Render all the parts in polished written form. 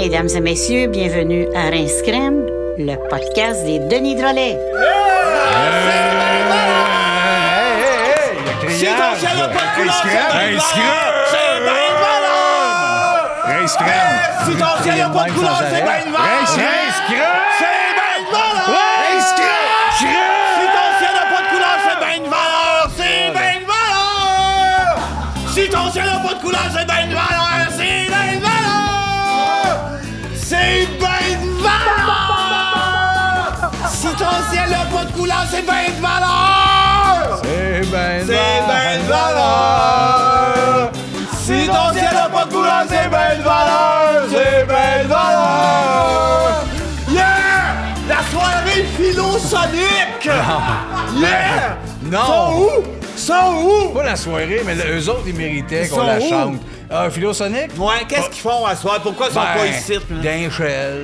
Mesdames et messieurs, bienvenue à Rince Crème, le podcast des Denis Drolet. Si ton ciel n'a pas de couleur, c'est bien de valeur! Rince Crème! Si ton ciel n'a pas de couleur, c'est bien de valeur! Rince Crème! C'est bien de valeur! Rince Crème! Si ton ciel n'a pas de couleur, c'est bien de valeur! C'est bien de valeur! Si ton ciel n'a pas de couleur, c'est bien de valeur! C'est bien de valeur! C'est bien de valeur! Si ton ciel n'a pas de couleur, c'est bien de valeur! C'est ben C'est ben de valeur! Si ton ciel n'a pas de couleur, c'est ben de valeur! C'est ben de valeur! Yeah! La soirée philosonique! Yeah! Non! Sont où? Sont où? Pas la soirée, mais eux autres, ils méritaient Ils qu'on sont la où? chante. Philosonique? Ouais, qu'est-ce qu'ils font à soir? Pourquoi ils sont pas ici? D'un échelle.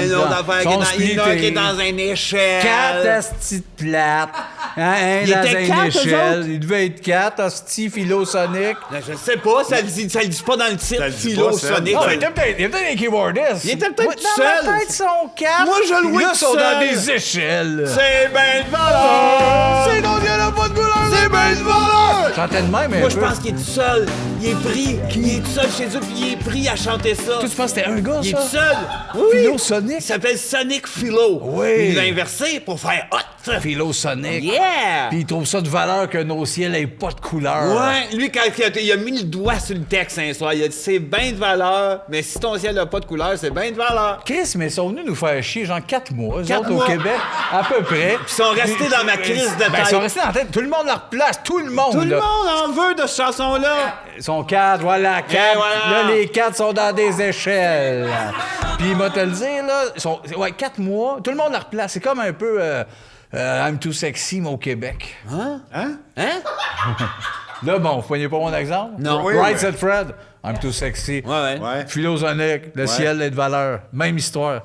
L'autre affaire, il y en a un qui est dans une échelle. 4 astis de plate. Un Ils dans étaient une 4, eux échelle. autres? Il devait être 4 astis philosoniques. Je sais pas, ça le dit pas dans le titre philosonique. Ah, il y a peut-être des keyboardistes. Il était peut-être Ouais, tout dans seul. ma tête, ils sont 4. Moi, je le vois Là, tout ils sont dans seul. des échelles. C'est ben de valeur! C'est donc il y en a pas de couleur. C'est ben de valeur! Chantais de même, mais Moi, je pense qu'il est tout seul. Il est pris. Il est tout seul chez eux, puis il est pris à chanter ça. Toi, tu penses que c'était un gars, Il est ça? tout seul. Oui. Philosonique? Il s'appelle Sonic Philo. Oui. Il l'a inversé pour faire hot. Philosonique. Yeah! Puis il trouve ça de valeur que nos ciels aient pas de couleur. Ouais, lui, quand il a mis le doigt sur le texte un soir, il a dit c'est bien de valeur, mais si ton ciel n'a pas de couleur, c'est bien de valeur. Chris, mais ils sont venus nous faire chier, genre 4 mois, eux 4 autres, mois. au Québec, à peu près. Ils sont restés dans ma crise de tête. Ben, ils sont restés dans la tête. Tout le monde leur place, tout le monde. Tout le là. monde en veut de cette chanson-là. Ils sont 4, voilà, 4. Et voilà. Là, les 4 sont dans des échelles. Puis, il m'a te le dire, là, ils sont, ouais, 4 mois, tout le monde leur place. C'est comme un peu I'm Too Sexy, mais au Québec. Hein? Là, bon, vous voyez pas mon exemple? Non. Oui, right, said Fred. I'm Too Sexy. Ouais. Philosonique, le ciel est de valeur. Même histoire.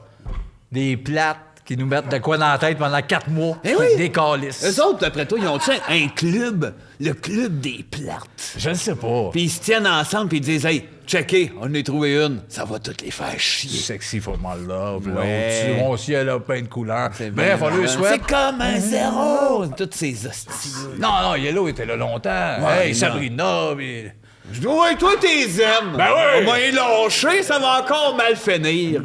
Des plates qui nous mettent de quoi dans la tête pendant 4 mois. Eh oui. Des calices. Eux autres, après toi, ils ont un club, le club des plates. Je ne sais pas. Puis ils se tiennent ensemble puis ils disent hey, checkez, on en a trouvé une, ça va toutes les faire chier. Sexy for my love. Là, Ouais. au-dessus, mon ciel a plein de couleurs. C'est Bref, bien on le malin. souhaite. C'est comme un zéro. Toutes ces hosties. Non, Yellow était là longtemps. Ouais, Hey, non. Sabrina, mais... Je dis ouais, toi t'es aimes. Ben oui. On m'a lâché, ça va encore mal finir.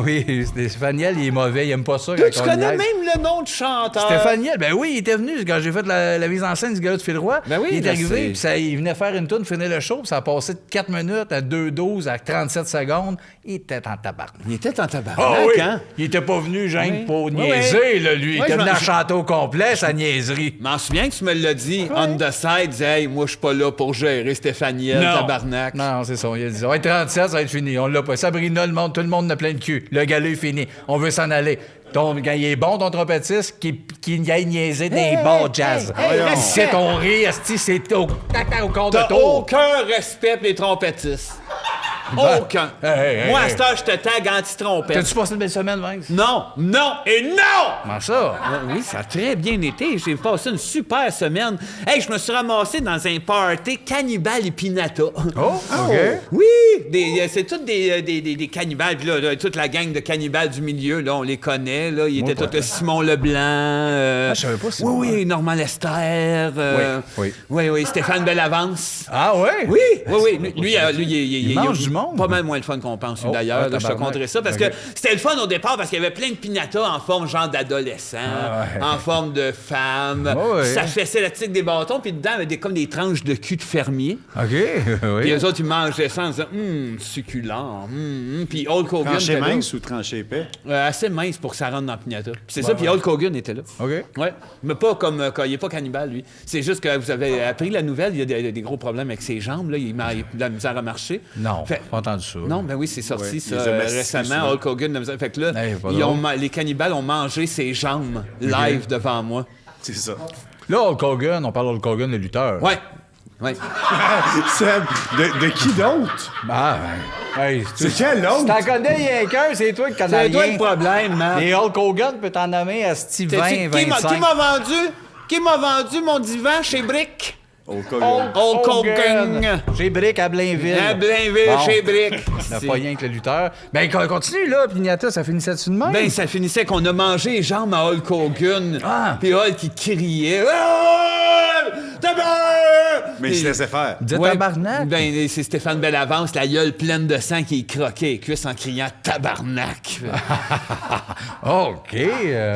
Oui, Stéphaniel, il est mauvais, il aime pas ça. Toi, quand tu on connais niaise. même le nom du chanteur. Stéphaniel, ben oui, il était venu quand j'ai fait la mise en scène du gars de Phil Roy. Ben oui, il est je arrivé, sais. puis il venait faire une tourne, finir le show, puis ça a passé de 4 minutes à 2:12 à 37 secondes. Il était en tabarnak. Il était en tabarnak, Ah oui! hein? Il était pas venu, Jean, Oui. pour Oui, niaiser, oui. là, lui. Il Oui, était je venu m'en- à chanter au complet, sa niaiserie. Je m'en souviens que tu me l'as dit, on the side, disais, hey, moi je suis pas là pour gérer Stéphaniel, tabarnak. Non, c'est ça. Il a dit, ça va être 37, ça va être fini. On l'a pas. Sabrina, tout le monde a plein de cul. Le gala est fini. On veut s'en aller. Quand il est bon, ton trompettiste, qui aille niaiser des bars jazz. hey, C'est ton rire, esti, c'est au corps de T'as tour. aucun respect pour les trompettistes. Ben, Aucun. hey, Moi, à hey. cette heure, je te tag anti-trompette. T'as-tu passé une belle semaine, Vince? Non, non et non! Comment ça? Oui, ça a très bien été. J'ai passé une super semaine. Hey, je me suis ramassé dans un party cannibale et pinata. Oh, OK. Oui! C'est tous des cannibales. Puis là, toute la gang de cannibales du milieu, là, on les connaît. Là. Il était tout Simon Leblanc. je savais pas Simon, Oui, Normand Lester. Oui. Oui, Stéphane Bellavance. Ah ouais? Oui. Lui, il mange du monde. Pas mal moins le fun qu'on pense, lui, Oh, d'ailleurs. ah, Là, je te tabarnak. conterai ça. Parce Ok. que c'était le fun au départ, parce qu'il y avait plein de pinatas en forme genre d'adolescent, Ah ouais. en forme de femme. Oh, ouais. Ça fessait la tique des bâtons, puis dedans, il y avait comme des tranches de cul de fermier. OK, oui. Puis eux autres, ils mangeaient ça en disant succulent. Puis Hulk Hogan. Tranché était là. mince ou tranché épais? Assez mince pour que ça rentre dans la pinata. Puis c'est ça, puis Hulk Hogan était là. OK. Ouais, mais pas comme quand il est pas cannibale, lui. C'est juste que vous avez appris la nouvelle, il y a des gros problèmes avec ses jambes, là. Il a de la misère à marcher. Non, Fait- pas entendu ça. Non, ben oui, c'est sorti Ouais, ça il les a mastiqués récemment, souvent. Hulk Hogan. de la misère. Fait que là, Hey, pas drôle. les cannibales ont mangé ses jambes live devant moi. C'est ça. Là, Hulk Hogan, on parle Hulk Hogan, le lutteur. Ouais. Seb, de qui d'autre? Ah, ben, hey, C'est quel Si autre? t'en connais rien qu'un, c'est toi qui connais C'est toi rien. le problème, man. Et Hulk Hogan peut t'en nommer à Steve 20, Sais-tu qui 25. m'a vendu mon divan chez Brick? Hulk Hogan. Hulk Hogan. Chez Brick à Blainville. À Blainville, Bon. chez Brick. On n'a pas rien que le lutteur. Ben, continue, là, Pignata, ça finissait-tu de même? Ben, ça finissait qu'on a mangé les jambes à Hulk Hogan. Ah. Puis Hulk qui criait. Hulk! Tabarnak! Mais il se laissait faire. Dis Ouais, tabarnak. Ben, c'est Stéphane Bellavance, la gueule pleine de sang qui croquait les cuisses en criant tabarnak. OK.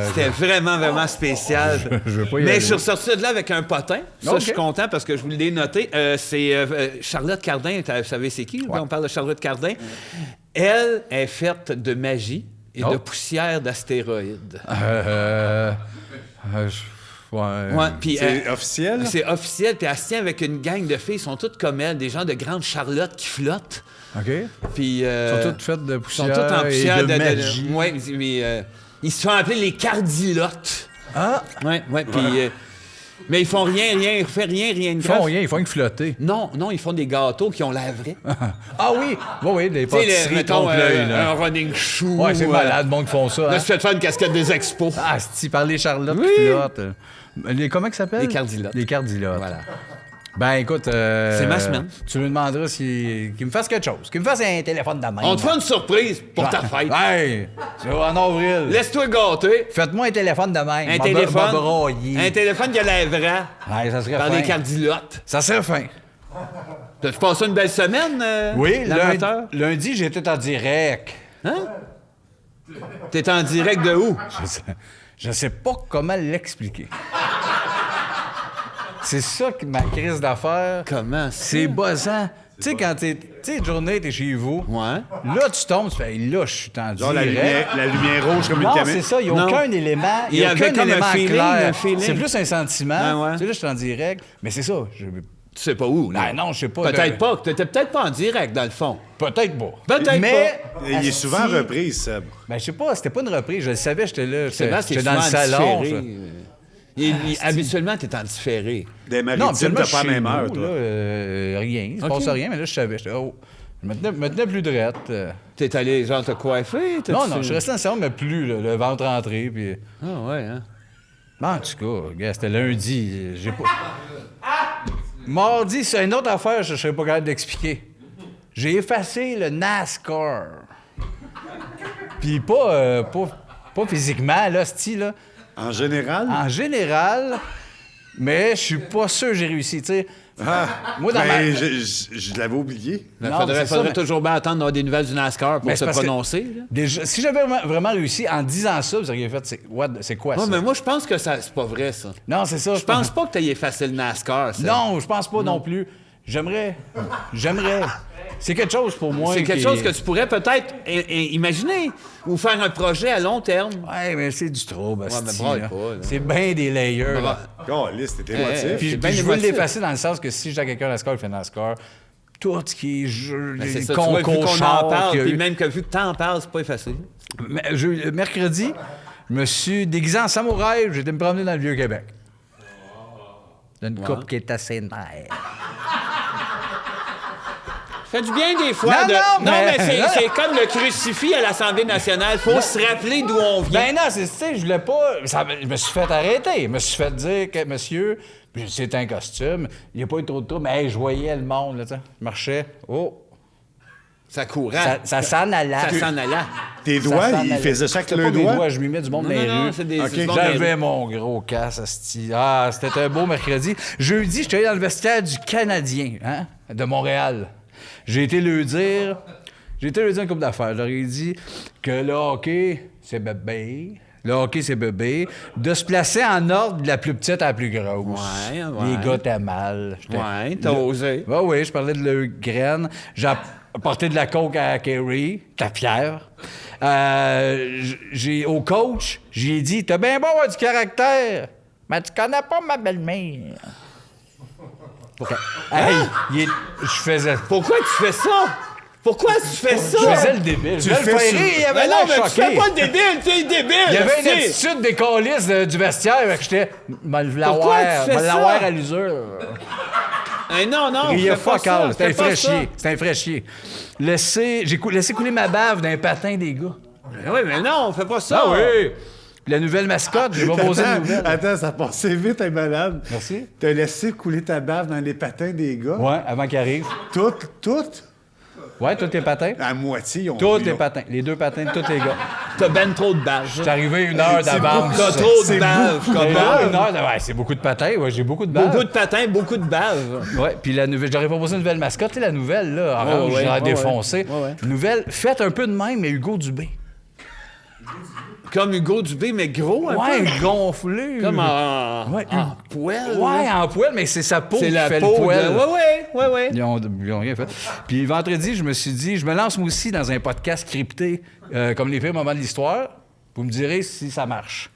C'était vraiment, vraiment spécial. je veux pas y Mais aller. je suis ressorti de là avec un potin. Ça, OK. je suis content parce que je vous l'ai noté. C'est Charlotte Cardin. Vous savez c'est qui? On parle de Charlotte Cardin. Elle est faite de magie et Oh. de poussière d'astéroïdes. Ouais. Ouais, puis C'est officiel? c'est officiel. Puis elle se tient avec une gang de filles. Ils sont toutes comme elle, des gens de grande Charlotte qui flottent. OK. Puis, Ils sont toutes faites de Ils poussière, sont toutes en poussière et de magie. ouais, mais ils se font appeler les cardilotes. Ah! Ouais, puis mais ils font rien de Ils font grave. rien, ils font que flotter. Non, ils font des gâteaux qui ont l'air vrais. Ah oui! Oui, des Tu sais, pâtisseries mettons, trompe-l'œil, un là. running shoe. Ouais, c'est malade, le monde qui font ça. Là, Hein? tu fais te faire une casquette des expos. Ah, si par les Charlottes Oui. qui flottent. Comment ils s'appellent? Les cardilotes. Les cardilotes. Voilà. Ben écoute, C'est ma semaine. Tu lui demanderas qu'il me fasse quelque chose, qu'il me fasse un téléphone de main. On te fait une surprise pour ta fête. Hey! C'est en avril. Laisse-toi gâter. Faites-moi un téléphone de main. Un M'a téléphone. broyé. Un téléphone qui a l'air vrai. Ouais, ça serait Par fin. les cardilotes. Ça serait fin. T'as-tu passé une belle semaine, Oui, l'amateur? lundi, j'étais en direct. Hein? T'es en direct de où? Je sais pas comment l'expliquer. C'est ça que ma crise d'affaires. Comment? C'est buzzant. Tu sais, quand tu sais, une journée, t'es chez vous. Ouais. Là, tu tombes, tu fais, là, je suis en Genre direct. la lumière rouge comme Non, une c'est caméra. ça, il n'y a Non. aucun élément. Il y a avait aucun comme un élément feeling, clair. un feeling. C'est plus un sentiment. Ah ouais. Tu sais, là, je suis en direct. Mais c'est ça. Tu sais pas où, là? Ben non, je sais pas. Peut-être pas. T'étais peut-être pas en direct, dans le fond. Peut-être pas. Peut-être Mais, Il est souvent asti, reprise, Seb. Ben, je sais pas, c'était pas une reprise. Je le savais, j'étais là. Sébastien, J'étais dans le salon. Habituellement, t'es en différé. Des Non, maritimes, absolument, t'as pas la même heure, nous, toi. là, rien. Il se Ok. passe rien, mais là, je savais. J'étais, je me tenais plus drette. T'es allé, genre, te coiffer? Non, je suis resté dans le salon, mais plus, là, le ventre rentré. Puis... Ah, ouais, hein? En tout cas, gars, c'était lundi. J'ai pas... Mardi, c'est une autre affaire, je ne serais pas capable d'expliquer. J'ai effacé le NASCAR. Puis pas physiquement, là, style, là. En général? En général, mais je suis pas sûr que j'ai réussi, tu sais. Moi, dans Ben, ma... je l'avais oublié. Il Non, faudrait, c'est ça, faudrait mais- toujours bien attendre d'avoir des nouvelles du NASCAR pour Mais se c'est parce que prononcer. là. Déjà, si j'avais vraiment réussi en disant ça, vous auriez fait, c'est quoi Ouais, ça? mais moi, je pense que c'est pas vrai, ça. Non, c'est ça. Je pense pas que t'aies effacé le NASCAR, ça. Non, je pense pas non plus. J'aimerais. C'est quelque chose pour moi. C'est quelque qui- chose que tu pourrais peut-être imaginer ou faire un projet à long terme. Ouais, mais c'est du trouble, mais asti, braille là. pas, là. C'est bien des layers. là. Caliste, t'es émotif. Puis, c'est puis bien je veux émotif. l'effacer dans le sens que si j'ai quelqu'un à NASCAR, il fait NASCAR. Tout ce qui est jeu, Ben, les c'est ça, tu vois, vu concours qu'on en chars parle, qu'il y a puis eu. même que vu que t'en parles, c'est pas effacé. Mercredi, je me suis déguisé en samouraï, j'étais me promener dans le Vieux-Québec. D'une coupe qui est assez nice. Fait du bien des fois. Non, non, mais- c'est comme le crucifix à l'Assemblée nationale. Faut se rappeler d'où on vient. Ben non, tu sais, je voulais pas. Je me suis fait arrêter. Je me suis fait dire que, monsieur, puis c'est un costume, il n'y a pas eu trop de trouble, mais hey, je voyais le monde, là, tu sais. Je marchais. Oh, Ça courait. ça s'en allait. Ça s'en allait. Tes Ça doigts, s'en il allait. faisait ça avec C'était le pas des doigt. doigts, je lui mets du monde Non, dans les non, rues. c'est des... Ok. c'est du monde dans les J'avais rues. mon gros casse, asti. Ah, c'était un beau mercredi. Jeudi, j'étais allé dans le vestiaire du Canadien, hein, de Montréal. J'ai été lui dire une couple d'affaires. Je leur ai dit que le hockey, c'est bébé. Le hockey, c'est bébé. De se placer en ordre de la plus petite à la plus grosse. Ouais, ouais. Les gars, t'as mal. Ouais, t'as osé. Oui, oui, je parlais de leur graine. J'ai apporté de la coke à Kerry, ta fière. Au coach, j'ai dit, t'as bien beau avoir du caractère, mais tu connais pas ma belle-mère. Hey, je faisais... Pourquoi tu fais ça? Pourquoi tu fais ça? Je faisais le débile. Je le le fais fais sur- rire, il avait Mais non, l'air mais tu choqué. fais pas le débile, t'es débile! Il y avait une esti. attitude des câlisses du vestiaire, fait que j'étais... Pourquoi tu fais ça? l'avoir à l'usure. Hey, non, non, Il y a fais pas fuck ça, all. C'était un fais pas vrai ça. chier. C'était un vrai chier. J'ai laissé couler ma bave d'un patin des gars. Oui, mais non, fais pas ça. Ah oui! Puis la nouvelle mascotte, j'ai pas posé de nouvelle. Attends, ça passait vite, un malade. Merci. T'as laissé couler ta bave dans les patins des gars. Ouais, avant qu'il arrive. Toutes? Ouais, tous tes patins. À moitié, ils ont... Tous ils les ont- patins. Les 2 patins de tous les gars. T'as ben trop de bave. Je suis arrivé 1 heure d'avance. T'as trop de C'est bave. beaucoup comme Ouais, bave. 1 heure ouais, c'est beaucoup de patins. Ouais, j'ai beaucoup de balles. Beaucoup de patins, beaucoup de bave. Ouais, puis la nouvelle, j'aurais proposé une nouvelle mascotte, tu sais, la nouvelle, là, orange, ouais, ouais, défoncée. ouais. Nouvelle, faites un peu de même, mais Hugo Dubé. Comme Hugo Dubé, mais gros un Ouais, peu. gonflé. Comme en Ouais, poêle. Ouais, en poêle, mais c'est sa peau C'est qui la fait peau. le poêle. Ouais. Ils ont rien fait. Puis vendredi, je me suis dit, je me lance moi aussi dans un podcast crypté, comme les pires moments de l'histoire. Vous me direz si ça marche.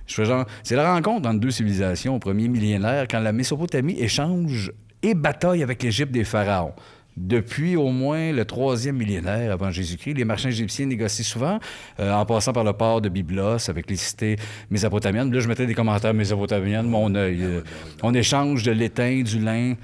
Je fais genre, c'est la rencontre entre 2 civilisations au premier millénaire quand la Mésopotamie échange et bataille avec l'Égypte des pharaons. Depuis au moins le 3e millénaire avant Jésus-Christ, les marchands égyptiens négocient souvent, en passant par le port de Byblos avec les cités mésopotamiennes. Là, je mettais des commentaires mésopotamiennes, mon œil. On écire de l'étain, du lin.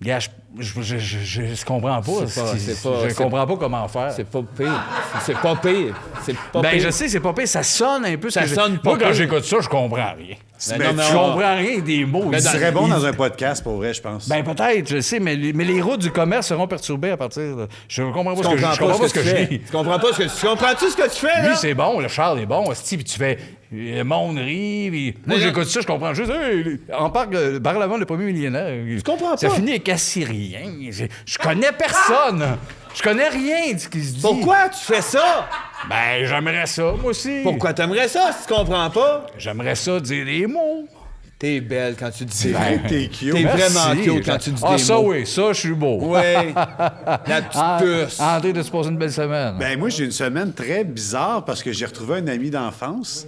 Gars, je comprends pas. Je comprends pas comment faire. C'est pas pire. C'est pas pire. C'est pas Ben, pire. je sais, c'est pas pire. Ça sonne un peu. Ça sonne pas Moi, quand pire. j'écoute ça, je comprends rien. Ben Mais non, mais Je comprends rien des mots. Il Ils- serait bon ils- dans un podcast, pour vrai, je pense. Ben peut-être, je sais, mais les routes du commerce seront perturbées à partir de... Je comprends pas Tu ce que je, comprends je comprends pas ce que tu je fais. dis. Tu comprends pas ce que tu comprends-tu ce que tu fais, là? Lui, c'est bon, le Charles est bon, hostie, puis tu fais... Le monde rit, puis... Moi, Mais j'écoute ça, je comprends juste... Hey, en parle avant le premier millénaire. Je comprends Ça pas. finit avec Assyrien. Je connais personne. Je connais rien de ce qui se dit. Pourquoi tu fais ça? Ben, j'aimerais ça, moi aussi. Pourquoi t'aimerais ça si tu comprends pas? J'aimerais ça dire des mots. T'es belle quand tu dis ça. T'es cute. T'es Merci. vraiment cute quand tu dis Ah, des ça, mots. oui, ça, je suis beau. Ouais. La petite puce. André, de se passer une belle semaine. Ben moi, j'ai une semaine très bizarre parce que j'ai retrouvé un ami d'enfance.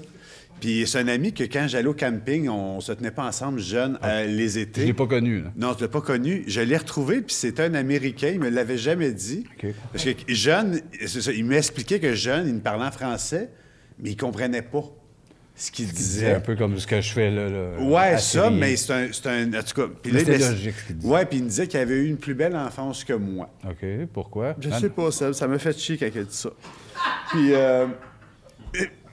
Puis c'est un ami que quand j'allais au camping, on se tenait pas ensemble jeunes les étés. Je l'ai pas connu, là. Non, tu l'as pas connu. Je l'ai retrouvé, puis c'était un Américain. Il me l'avait jamais dit. OK. Parce que jeune, c'est ça, il m'expliquait que jeune, il me parlait en français, mais il comprenait pas ce qu'il C'est disait. un peu comme ce que je fais là. Ouais, Assyrien. ça, mais c'est un... En tout cas... Puis Mais là, c'était il- logique, ce qu'il disait. Ouais, puis il me disait qu'il avait eu une plus belle enfance que moi. OK, pourquoi? Je sais pas, ça m'a fait chier quand il a dit ça. Puis,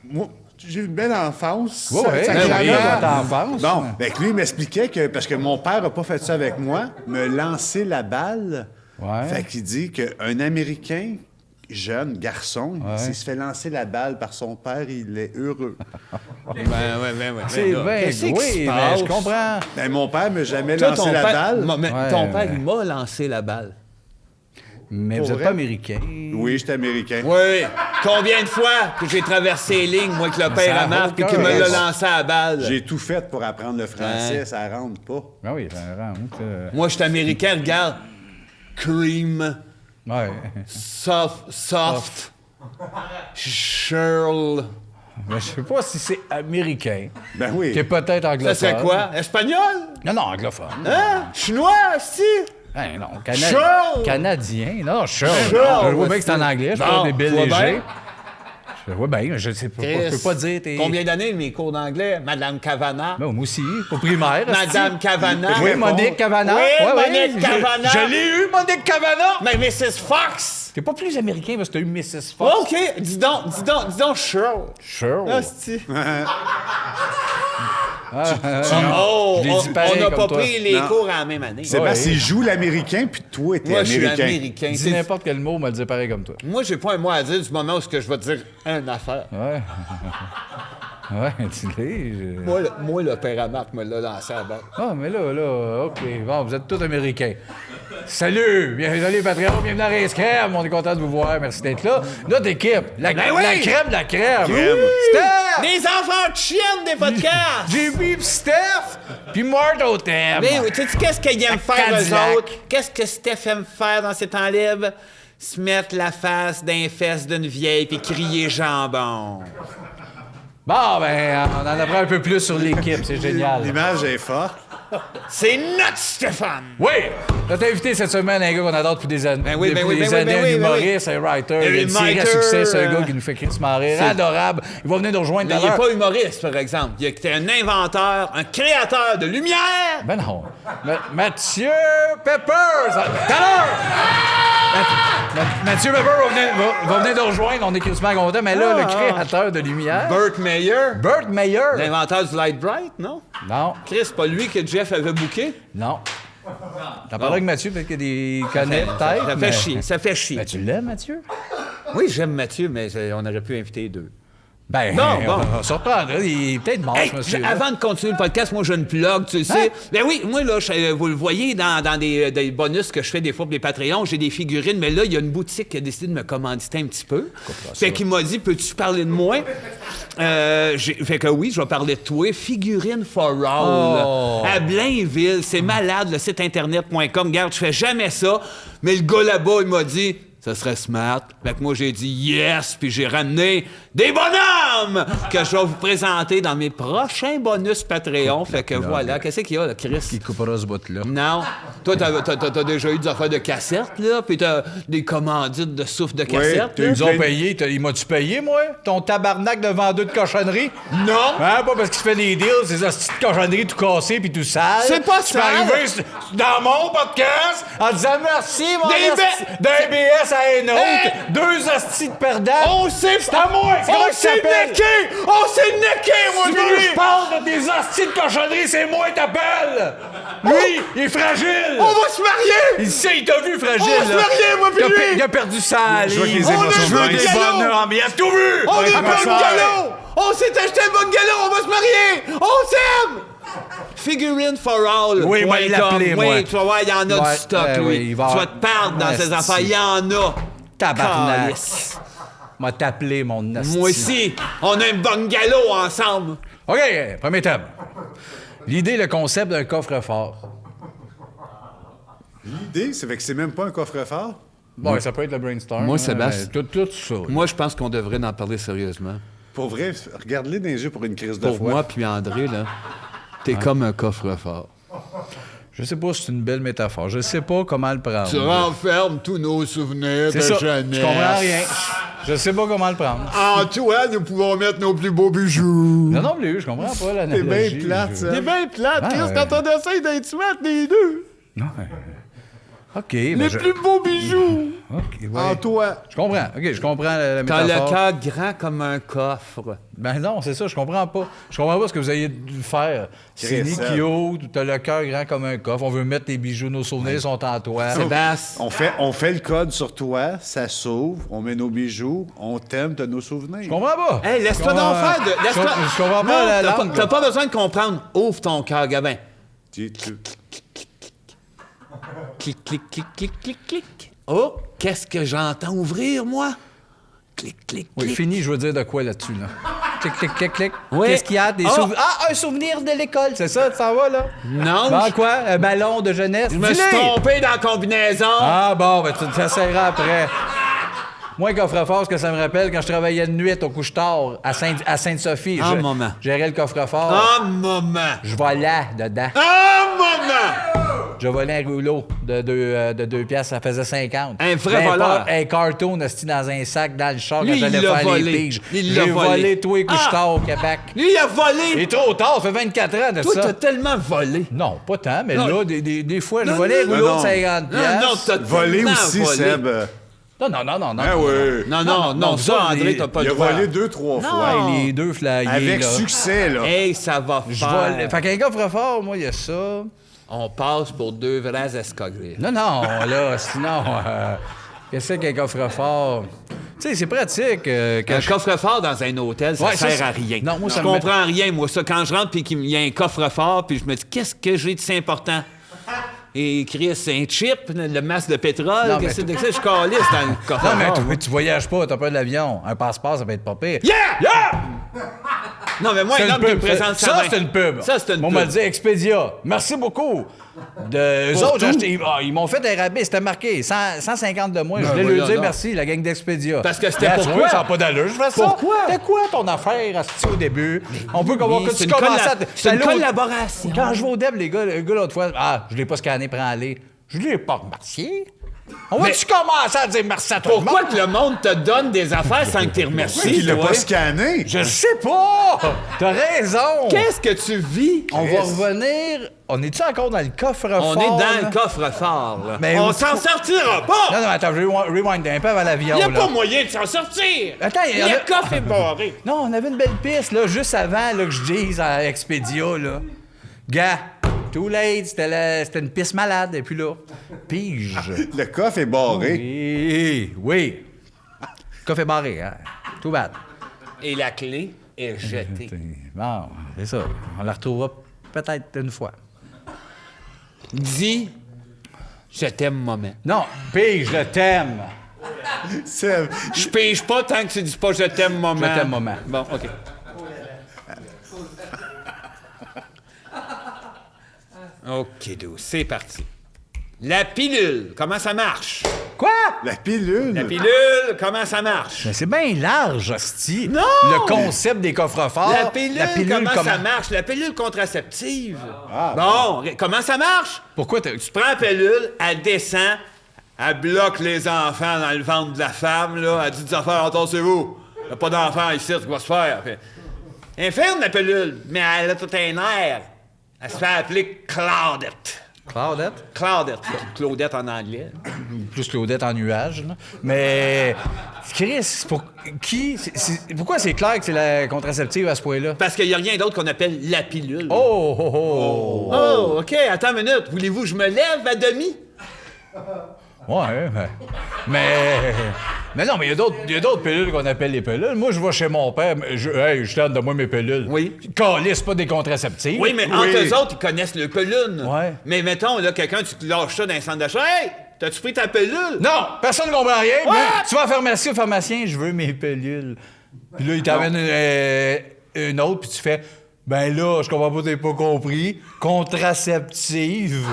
moi, j'ai eu une belle enfance. Ouais, ouais, Sacrément. oui, dans ta enfance. Bon, ben, lui, il m'expliquait que, parce que mon père a pas fait ça avec moi, me lancer la balle. Ouais. Fait qu'il dit qu'un Américain, jeune garçon, s'il se fait lancer la balle par son père, il est heureux. Ouais. C'est vrai, Qu'est-ce qui oui, se mais passe? je comprends. Ben, mon père m'a jamais Toi, lancé ton la père, balle. Mais Ouais, ton père, ouais. il m'a lancé la balle. Mais Pour vous n'êtes vrai? pas américain. Oui, j'étais Américain. Oui. Combien de fois que j'ai traversé les lignes, moi, que le père Ça à Marc, a et qu'il me aucun l'a sens. lancé à la balle? J'ai tout fait pour apprendre le français, Ouais. ça rentre pas. Ah oui, ça rentre. Moi, je suis américain, regarde. Cream, Ouais. soft, Shirl. Mais je sais pas si c'est américain. Ben oui. Qui est peut-être Ça anglophone. serait quoi? Espagnol? Non, non, anglophone. Hein? Chinois, si? Hein, non, Charles! Canadien. Non, Charles. Charles, Je vois bien que c'est en anglais. Je Bon, parle des billes tu vois légers. bien? Je vois bien, je sais pas. Je peux pas dire. T'es... Combien d'années mes cours d'anglais? Madame Cavana? Ben, moi aussi, au primaire. Madame Cavana? Oui, Monique Cavana. Oui, Ouais, ouais, Monique Cavana. Je l'ai eu, Monique Cavana. Mais Mrs. Fox! T'es pas plus américain parce que t'as eu Mrs. Fox. OK, dis donc, Shirl. Charles. Asti. Je l'ai dit pareil On n'a comme pas toi. pris les Non. cours à la même année. Sébastien, Ouais. il joue l'Américain, puis toi, t'es Moi, je suis Américain. américain. Dis n'importe quel mot, on me le dit pareil comme toi. Moi, j'ai pas un mot à dire du moment où ce que je vais te dire une affaire. Ouais. Ouais, tu l'es. Moi, le père à Marc me l'a lancé à la balle. Ah, mais là, OK. Bon, vous êtes tous américains. Salut! Bienvenue les Patreons, bienvenue à Rince Crème. On est content de vous voir. Merci d'être là. Notre équipe, la Ben oui! crème de la crème. Crème. Steph! Les enfants de chiennes des podcasts! JB pis Steph, puis Mart au thème. Mais tu sais qu'est-ce qu'ils aiment faire, Cadillac. eux autres? Qu'est-ce que Steph aime faire dans ses temps libres? Se mettre la face d'un fesses d'une vieille puis crier jambon. Bon, ben, on en apprend un peu plus sur l'équipe. C'est génial. L'image est forte. C'est notre Stéphane! Oui! Notre invité cette semaine, un gars qu'on adore depuis des années. Ben oui, ben depuis oui, des ben oui, années, ben oui, un ben oui. humoriste, un writer, Un une série à writer, succès, c'est un gars qui nous fait crissement rire. Adorable. Il va venir nous rejoindre Mais tout à il n'est l'heure. pas humoriste, par exemple. Il est un inventeur, un créateur de lumière! Ben non. Mathieu Peppers! Tout à l'heure! Mathieu Weber va venir nous rejoindre, on est crissement contents, mais là, le créateur de lumière... Burt Mayer, Burt Mayer. l'inventeur du Light Bright, non? Non, Chris, c'est pas lui que Jeff avait booké? non. T'en parles avec Mathieu, peut-être qu'il y a des connaît, peut-être. Ça mais- fait chier, ça fait chier. Ben, tu l'aimes, Mathieu? Oui, j'aime Mathieu, mais on aurait pu inviter deux. Ben, Non, bon. on se reprendra. Il est peut-être mort, Hey, ce monsieur. avant de continuer le podcast, moi, j'ai une plug, tu le sais. Ben oui, moi, là, vous le voyez dans des bonus que je fais des fois pour les Patreons, j'ai des figurines, mais là, il y a une boutique qui a décidé de me commanditer un petit peu. Fait qu'il m'a dit, peux-tu parler de moi? Fait que oui, je vais parler de toi. Figurine for All. Oh. À Blainville. C'est malade, le site internet.com. Regarde, je fais jamais ça. Mais le gars là-bas, il m'a dit... Ça serait smart. Fait que moi, j'ai dit yes, puis j'ai ramené des bonhommes que je vais vous présenter dans mes prochains bonus Patreon. Fait que voilà. Qu'est-ce qu'il y a, là, Chris? Il coupera ce bout-là. Non. Toi, t'as déjà eu des affaires de cassettes, là, puis t'as des commandites de souffle de cassettes. Ils nous ont payé. Il m'a-tu payé, moi? Ton tabarnak de vendeur de cochonneries? Non. Hein? Pas parce qu'il se fait des deals, ces hosties de cochonneries tout cassées puis tout sale. C'est pas Tu peux sale. arriver dans mon podcast en disant merci, mon Des esti- d'un BS à un autre. Hey! Deux hosties de perdants. On s'est... C'est à moi. C'est comment On que ça s'est s'appelle? necké! On s'est necké, moi, Tu veux que lui! je parle de tes hosties de cochonneries, c'est moi qui t'appelle! Lui, il est fragile! On va se marier! Il sait, il t'a vu fragile, On va se là. marier, moi, puis lui! Il a perdu sa Je vois que ligne. les émotions Je veux grincent. des bonhommes, il a tout vu! On est Ah, pas ma le soeur. bungalow! On s'est acheté un bungalow, on va se marier! On s'aime! Figurine for All. Oui, moi, il l'appelait, moi. Oui, tu vas voir, il y en a Ouais, du stock, lui. oui, il va Tu avoir- vas te perdre dans ces Asti. affaires, il y en a. Tabarnak. Calice. M'a t'appelé, mon hostie. Moi aussi, on a un bungalow ensemble. OK, premier thème. L'idée, le concept d'un coffre-fort. L'idée, c'est que c'est même pas un coffre-fort. Bon, ça peut être le brainstorm. Moi, hein, Sébastien. mais tout ça. Moi, je pense qu'on devrait en parler sérieusement. Pour vrai, regarde-les dans les yeux pour une crise de Pour foi. moi puis André, là, t'es comme un coffre-fort. Je sais pas si c'est une belle métaphore. Je sais pas comment le prendre. Tu renfermes tous nos souvenirs C'est de ça. jeunesse. Je comprends rien. Je sais pas comment le prendre. En toi, nous pouvons mettre nos plus beaux bijoux. Non plus, je comprends pas C'est l'analogie. bien plate, ça. T'es bien plate, Ah, Chris, ouais. quand on essaye d'être smart, les deux. Non. OK, Les mais plus beaux bijoux. OK, ouais. En toi. Je comprends. OK, je comprends la T'as métaphore. le cœur grand comme un coffre. Ben non, c'est ça, je comprends pas. Je comprends pas ce que vous ayez dû faire. C'est Chris, Nikio, t'as le cœur grand comme un coffre, on veut mettre tes bijoux, nos souvenirs sont en toi. Sébastien. On fait le code sur toi, ça s'ouvre, on met nos bijoux, on t'aime de nos souvenirs. Je comprends pas. Hey, laisse-toi Je donc comprends- faire de. Laisse-toi... Je comprends pas Non, la t'as langue. t'as pas besoin de comprendre. Ouvre ton cœur, Gabin. Clic, clic, clic, clic, clic, clic. Oh, qu'est-ce que j'entends ouvrir, moi? Clic, clic, Oui, clic. fini, je veux dire de quoi là-dessus, là. Clic, clic, clic, clic. Oui. Qu'est-ce qu'il y a? Des Ah! souvenirs. Ah, un souvenir de l'école, c'est ça, tu s'en vas, là? Non, Bon, quoi? Un ballon de jeunesse? je me suis Dis-les! trompé dans la combinaison. Ah, bon, ben, tu t'essayeras après. Moi, coffre-fort, ce que ça me rappelle, quand je travaillais de nuit au couche-tard à Sainte-Sophie, Un je moment. gérais le coffre-fort. Un moment. Je volais dedans. Un moment. Je volais un rouleau de 2 piastres, ça faisait 50. Un vrai N'importe, voleur. Un cartoon, hostie, dans un sac, dans le char, Lui, quand il j'allais l'a faire volé. les piges. Il l'a J'ai volé. volé tous les couche-tard Ah! au Québec. Lui, il a volé. Il est trop tard, ça fait 24 ans de Toi, ça. t'as tellement volé. Non, pas tant, mais Non. là, des fois, je Non, volais un non, rouleau non. de 50 Non, piastres. t'as Voler tellement aussi, volé. Seb. Non. Ah oui. Non, ça, André, t'as pas Il le a droit. volé 2-3 fois. Ouais, les deux flyés, Avec là. succès, là. Hey, ça va Je faire. vole. Fait qu'un coffre-fort, moi, il y a ça. On passe pour deux vrais escogriffes. Non, là, sinon, qu'est-ce qu'un coffre-fort? Tu sais, c'est pratique. Quand Un je- coffre-fort dans un hôtel, ça Ouais, ça, sert c'est- à rien. Non, moi, ça je me met- comprends rien, moi, ça. Quand je rentre puis qu'il y a un coffre-fort, puis je me dis, qu'est-ce que j'ai de si important? Et Chris, un chip, le masque de pétrole, Non, qu'est-ce mais- que c'est? Je calisse dans le Non, coffre-fort. mais moi. tu voyages pas, t'as pas de l'avion. Un passeport, ça peut être pas pire. Yeah! Non, mais moi, C'est un une homme qui me pub. présente sa main. Ça, c'est une pub. Ça, c'est une On pub. m'a dit Expedia. Merci beaucoup. Eux Pour autres, tout? ils m'ont fait un rabais, c'était marqué. 150 de moins. Je Ben, voulais leur voyons dire donc. merci, la gang d'Expedia. Parce que c'était Regarde, tu pourquoi? vois, ça n'a pas d'allure. Je fais ça. Pourquoi? C'était quoi ton affaire, asti, au début? On peut voir que c'est tu une commences à... c'est une Allô? collaboration. Quand je vais au DEB, les gars, le gars l'autre fois, je l'ai pas scanné, prends-les. Je l'ai pas remarqué. On va-tu commencer à dire merci à tout le monde? Pourquoi que le monde te donne des affaires sans que tu remercies, Il l'a toi? pas scanné. Je sais pas! T'as raison! Qu'est-ce que tu vis? On va revenir... On est-tu encore dans le coffre-fort? On est dans là? le coffre-fort, là. Mais On où- s'en sortira pas! Non, attends, je rewind un peu avant l'avion, Il là. n'y a pas moyen de s'en sortir! Attends, il y en a- Le coffre est barré. Non, on avait une belle piste, là, juste avant là, que je dise à Expedia, là. Gars, too late, c'était une piste malade, et puis là, pige. Le coffre est barré. Oui. Coffre est barré, hein. Too bad. Et la clé est jetée. Bon, c'est ça. On la retrouvera peut-être une fois. Dis, je t'aime, maman. Non, pige, je t'aime. Seb, Je pige pas tant que tu dis pas je t'aime, maman. Je t'aime, maman. Bon, OK. OK, douce, c'est parti. La pilule, comment ça marche? Quoi? la pilule. La pilule, comment ça marche? Mais c'est bien large, hostie. Non! Le concept des coffres-forts. La pilule, comment ça marche? La pilule contraceptive. Bon, comment ça marche? Pourquoi Tu prends la pilule, elle descend, elle bloque les enfants dans le ventre de la femme, là. Elle dit des affaires, entendez-vous. Il n'y a pas d'enfant ici, ce qui va se faire. Elle ferme la pilule, mais elle a tout un air. Elle se fait appeler Claudette. Claudette? Claudette. Claudette en anglais. Plus Claudette en nuage, là. Mais... Chris, pourquoi c'est clair que c'est la contraceptive à ce point-là? Parce qu'il n'y a rien d'autre qu'on appelle la pilule. Oh! Oh, OK, attends une minute. Voulez-vous que je me lève à demi? Ouais, mais non, mais il y a d'autres pilules qu'on appelle les pilules. Moi, je vais chez mon père, je tente de moi mes pilules. Oui. Calisse, pas des contraceptives. Oui, mais entre eux autres, ils connaissent le pilule. Ouais. Mais mettons, là, quelqu'un, tu te lâches ça dans un centre d'achat. Hey, t'as-tu pris ta pilule? Non, personne ne comprend rien. What? Tu vas à la pharmacie, au pharmacien, je veux mes pilules. Puis là, il t'amène une autre, puis tu fais... Ben là, je comprends pas, t'as pas compris. Contraceptive.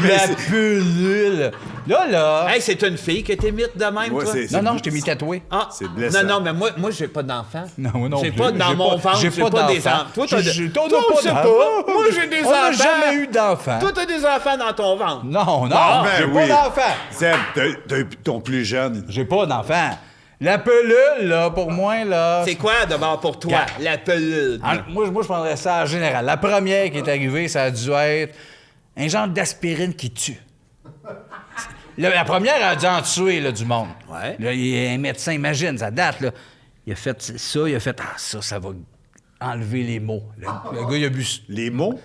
La pilule. Là. Hey, c'est une fille qui t'imite de même, Ouais, toi? c'est- Non, je t'ai mis tatoué. Ah, C'est blessant. non, mais moi, j'ai pas d'enfant. Non, moi non J'ai plus. pas dans mon ventre, j'ai pas des enfants. Toi, t'as T'en toi, as je pas sais d'enfant. pas. Moi, j'ai des On enfants. n'a jamais eu d'enfant. Toi, t'as des enfants dans ton ventre. Non, Ben j'ai oui. pas d'enfant. Seb, t'as ton plus jeune. J'ai pas d'enfant. La pilule, là, pour moi, là... C'est quoi, d'abord, pour toi, la pilule? Moi, je prendrais ça en général. La première qui est arrivée, ça a dû être un genre d'aspirine qui tue. La première a dû en tuer, là, du monde. Ouais. Là, il y a un médecin, imagine, ça date, là. Il a fait ça, il a fait... Ah, ça va enlever les mots. Le gars, il a bu... Les mots?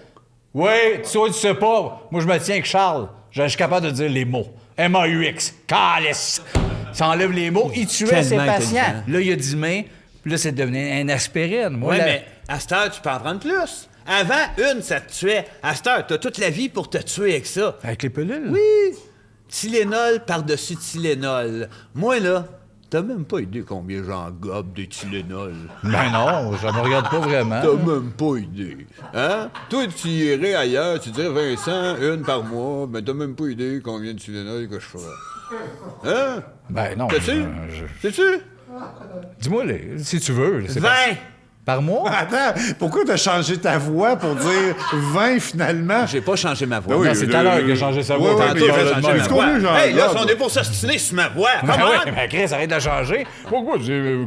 Oui, tu sais pas. Moi, je me tiens avec Charles. Je suis capable de dire les mots. M-A-U-X. Calice. Ça enlève les mots. Il tuait ses Tellement patients. intelligent. Là, il a dit mais. Puis là, c'est devenu un aspirine. Moi, Oui, là- mais à cette heure, tu peux en prendre plus. Avant, une, ça te tuait. À cette heure, t'as toute la vie pour te tuer avec ça. Avec les pilules? Oui. Tylénol par-dessus Tylénol. Moi, là, t'as même pas idée combien j'en gobe de Tylénol. Ben non, je me regarde pas vraiment. T'as même pas idée. Hein? Toi, tu irais ailleurs, tu dirais Vincent, une par mois, mais t'as même pas idée combien de Tylenol que je ferais. Hein? Ben non. T'as-tu? Sais-tu? Dis-moi, si tu veux. C'est 20! Par mois? Attends, pourquoi t'as changé ta voix pour dire 20 finalement? J'ai pas changé ma voix. Ben oui, Non, c'est tout à l'heure qu'il a changé sa voix. Oui, Tantôt, mais il a il a changé changé de ma même. voix. Combien j'en Hey, là, gobe? si on est pour s'ostiner sur ma voix, Ben comment? oui, mais Chris, arrête de changer. Pourquoi?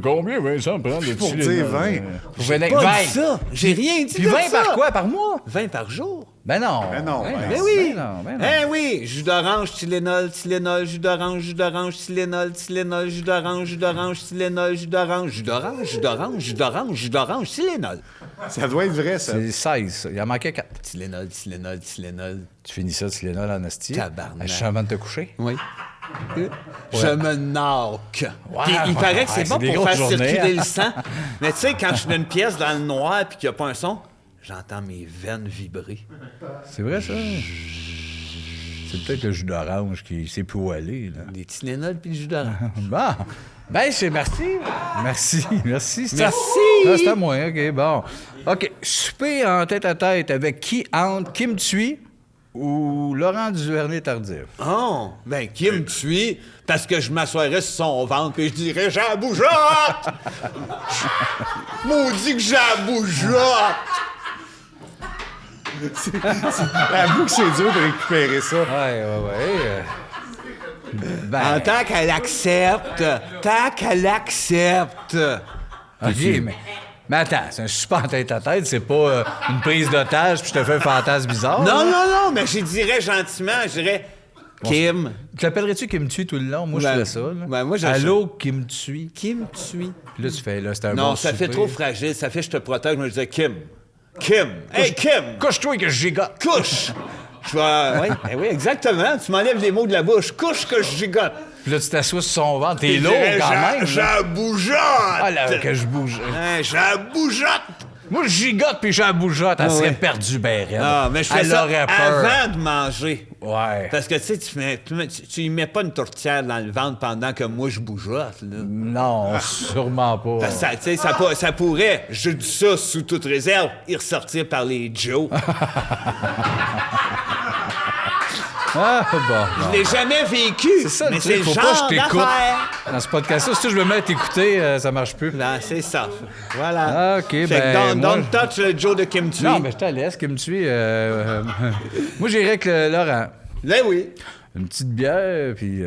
Combien, Vincent, prend des Pour Tylenol? dire 20. Vous venez Pas 20. dit ça. J'ai rien dit Puis de 20 ça. par quoi? Par mois? 20 par jour. Ben non. Ben non, ben Ben oui! Ben non. Eh oui! Jus d'orange, Tylenol, Tylenol, jus d'orange, Tylenol, Tylenol, jus d'orange, Tylenol, jus d'orange, Tylenol. Ça doit être vrai, ça. C'est 16, ça. Il en manquait 4. Tylenol. Tu finis ça, Tylenol en asti. Tabarnak. Je suis avant de te coucher. Oui. Je me knock. Wow. Puis il paraît que c'est Ouais, bon c'est des pour faire grosses journées, circuler hein. le sang. Mais tu sais, quand je suis dans une pièce dans le noir puis qu'il n'y a pas un son, j'entends mes veines vibrer. C'est vrai, ça? C'est peut-être le jus d'orange qui sait plus où aller, là. Des Tylenol puis le jus d'orange. Bon. Ben, c'est merci. Merci. C'est Merci. Ah, c'est à moi, OK, bon. OK, souper en tête-à-tête avec qui entre Kim Thuy ou Laurent Duvernay-Tardif? Oh, ben qui me tue parce que je m'assoirais sur son ventre et je dirais « J'ai la bougeotte! » Maudit que j'ai la bougeotte! Avoue que c'est dur de récupérer ça. Ouais. Ben, En tant qu'elle accepte. OK, mais attends, c'est un super tête-à-tête, c'est pas une prise d'otage puis je te fais un fantasme bizarre. Non, là. non, mais je dirais gentiment, je dirais Kim. T'appellerais-tu Kim Tui tout le long? Moi, je Ben, ferais ça. Là. ben, moi, je- Allô, Kim Tui. Kim tue. Puis là, tu fais, là, c'est un Non, bon ça fait souper. trop fragile. Ça fait je te protège. Moi, je disais Kim. Hey, Kim! Couche-toi que je gigote. Couche! Je vais. Oui, exactement. Tu m'enlèves les mots de la bouche. Couche que je gigote. Puis là, tu t'assois sur son ventre. T'es Je lourd dirais, quand même. là. J'en bougeotte! Ah, là, que je bouge. J'en bougeotte! Moi, je gigote puis j'en bougeotte. Elle serait ouais. perdue, ben raide. Ah, mais je fais Elle ça aurait peur. avant de manger. Ouais. Parce que, tu sais, tu y mets pas une tourtière dans le ventre pendant que moi, je bougeotte, là. Non, sûrement pas. Parce que tu sais, ça pourrait, je dis ça sous toute réserve, y ressortir par les Joe. Ah, bon. Je l'ai jamais vécu. C'est ça, mais le c'est truc, le faut pas genre que je t'écoute. d'affaire. Dans ce podcast-là, si je me mets à t'écouter, ça marche plus. Non, c'est ça. Voilà. Ah, OK, Fait ben, que moi, don't touch le Joe de Kim Tui. Non, mais je te laisse, Kim Tui. Moi, j'irais avec Laurent. Là, oui. Une petite bière, puis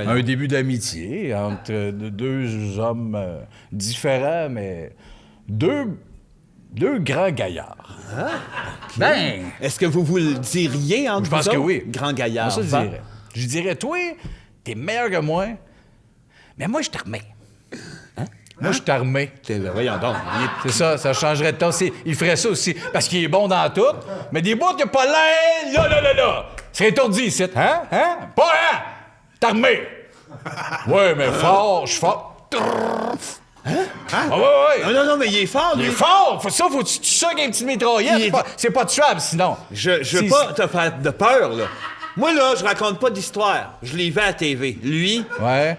un début d'amitié entre deux hommes différents, mais deux grands gaillards. Ah, Ben, Est-ce que vous le diriez entre je pense vous que autres? oui. Grand gaillard. Moi, ça, je Va. dirais. Je dirais, toi, t'es meilleur que moi, mais moi, je t'armais. Moi, je t'armais. Ben, voyons donc. C'est ça, ça changerait de temps. Il ferait ça aussi, parce qu'il est bon dans tout, mais des bouts qu'il a pas l'air, là. C'est étourdi ici, hein? Pas, hein? T'armé! Ouais, mais fort, je suis fort. Hein? Ah ouais. Non, mais il est fort, Il lui. est fort! Faut ça, faut que tu tues ça avec une petite mitraillette. Il est- C'est pas tuable, sinon. Je veux pas te faire de peur, là. Moi, là, je raconte pas d'histoire. Je l'ai vu à la TV. Lui, Ouais.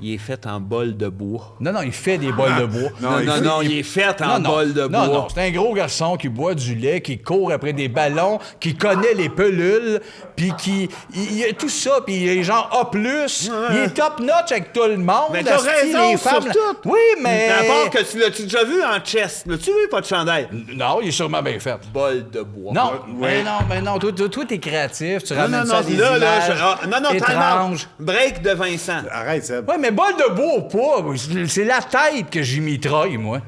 il est fait en bol de bois. Non, il fait des bols de bois. Non, il est fait en bol de bois. Non, c'est un gros garçon qui boit du lait, qui court après des ballons, qui connaît les pelules, puis il a tout ça, puis il est genre A+, il est top-notch avec tout le monde. Mais t'as asti, raison les sur femmes, là. tout. Oui, mais... Mais à part que tu l'as-tu déjà vu en chest? L'as-tu vu, pas de chandail? Non, il est sûrement bien fait. Bol de bois. Non, mais non, toi, t'es créatif, tu ramènes ça à des là, images time out. étranges. Break de Vincent. Arrête, Seb. Ouais, mais bol de bois ou pas, c'est la tête que j'y mitraille, moi.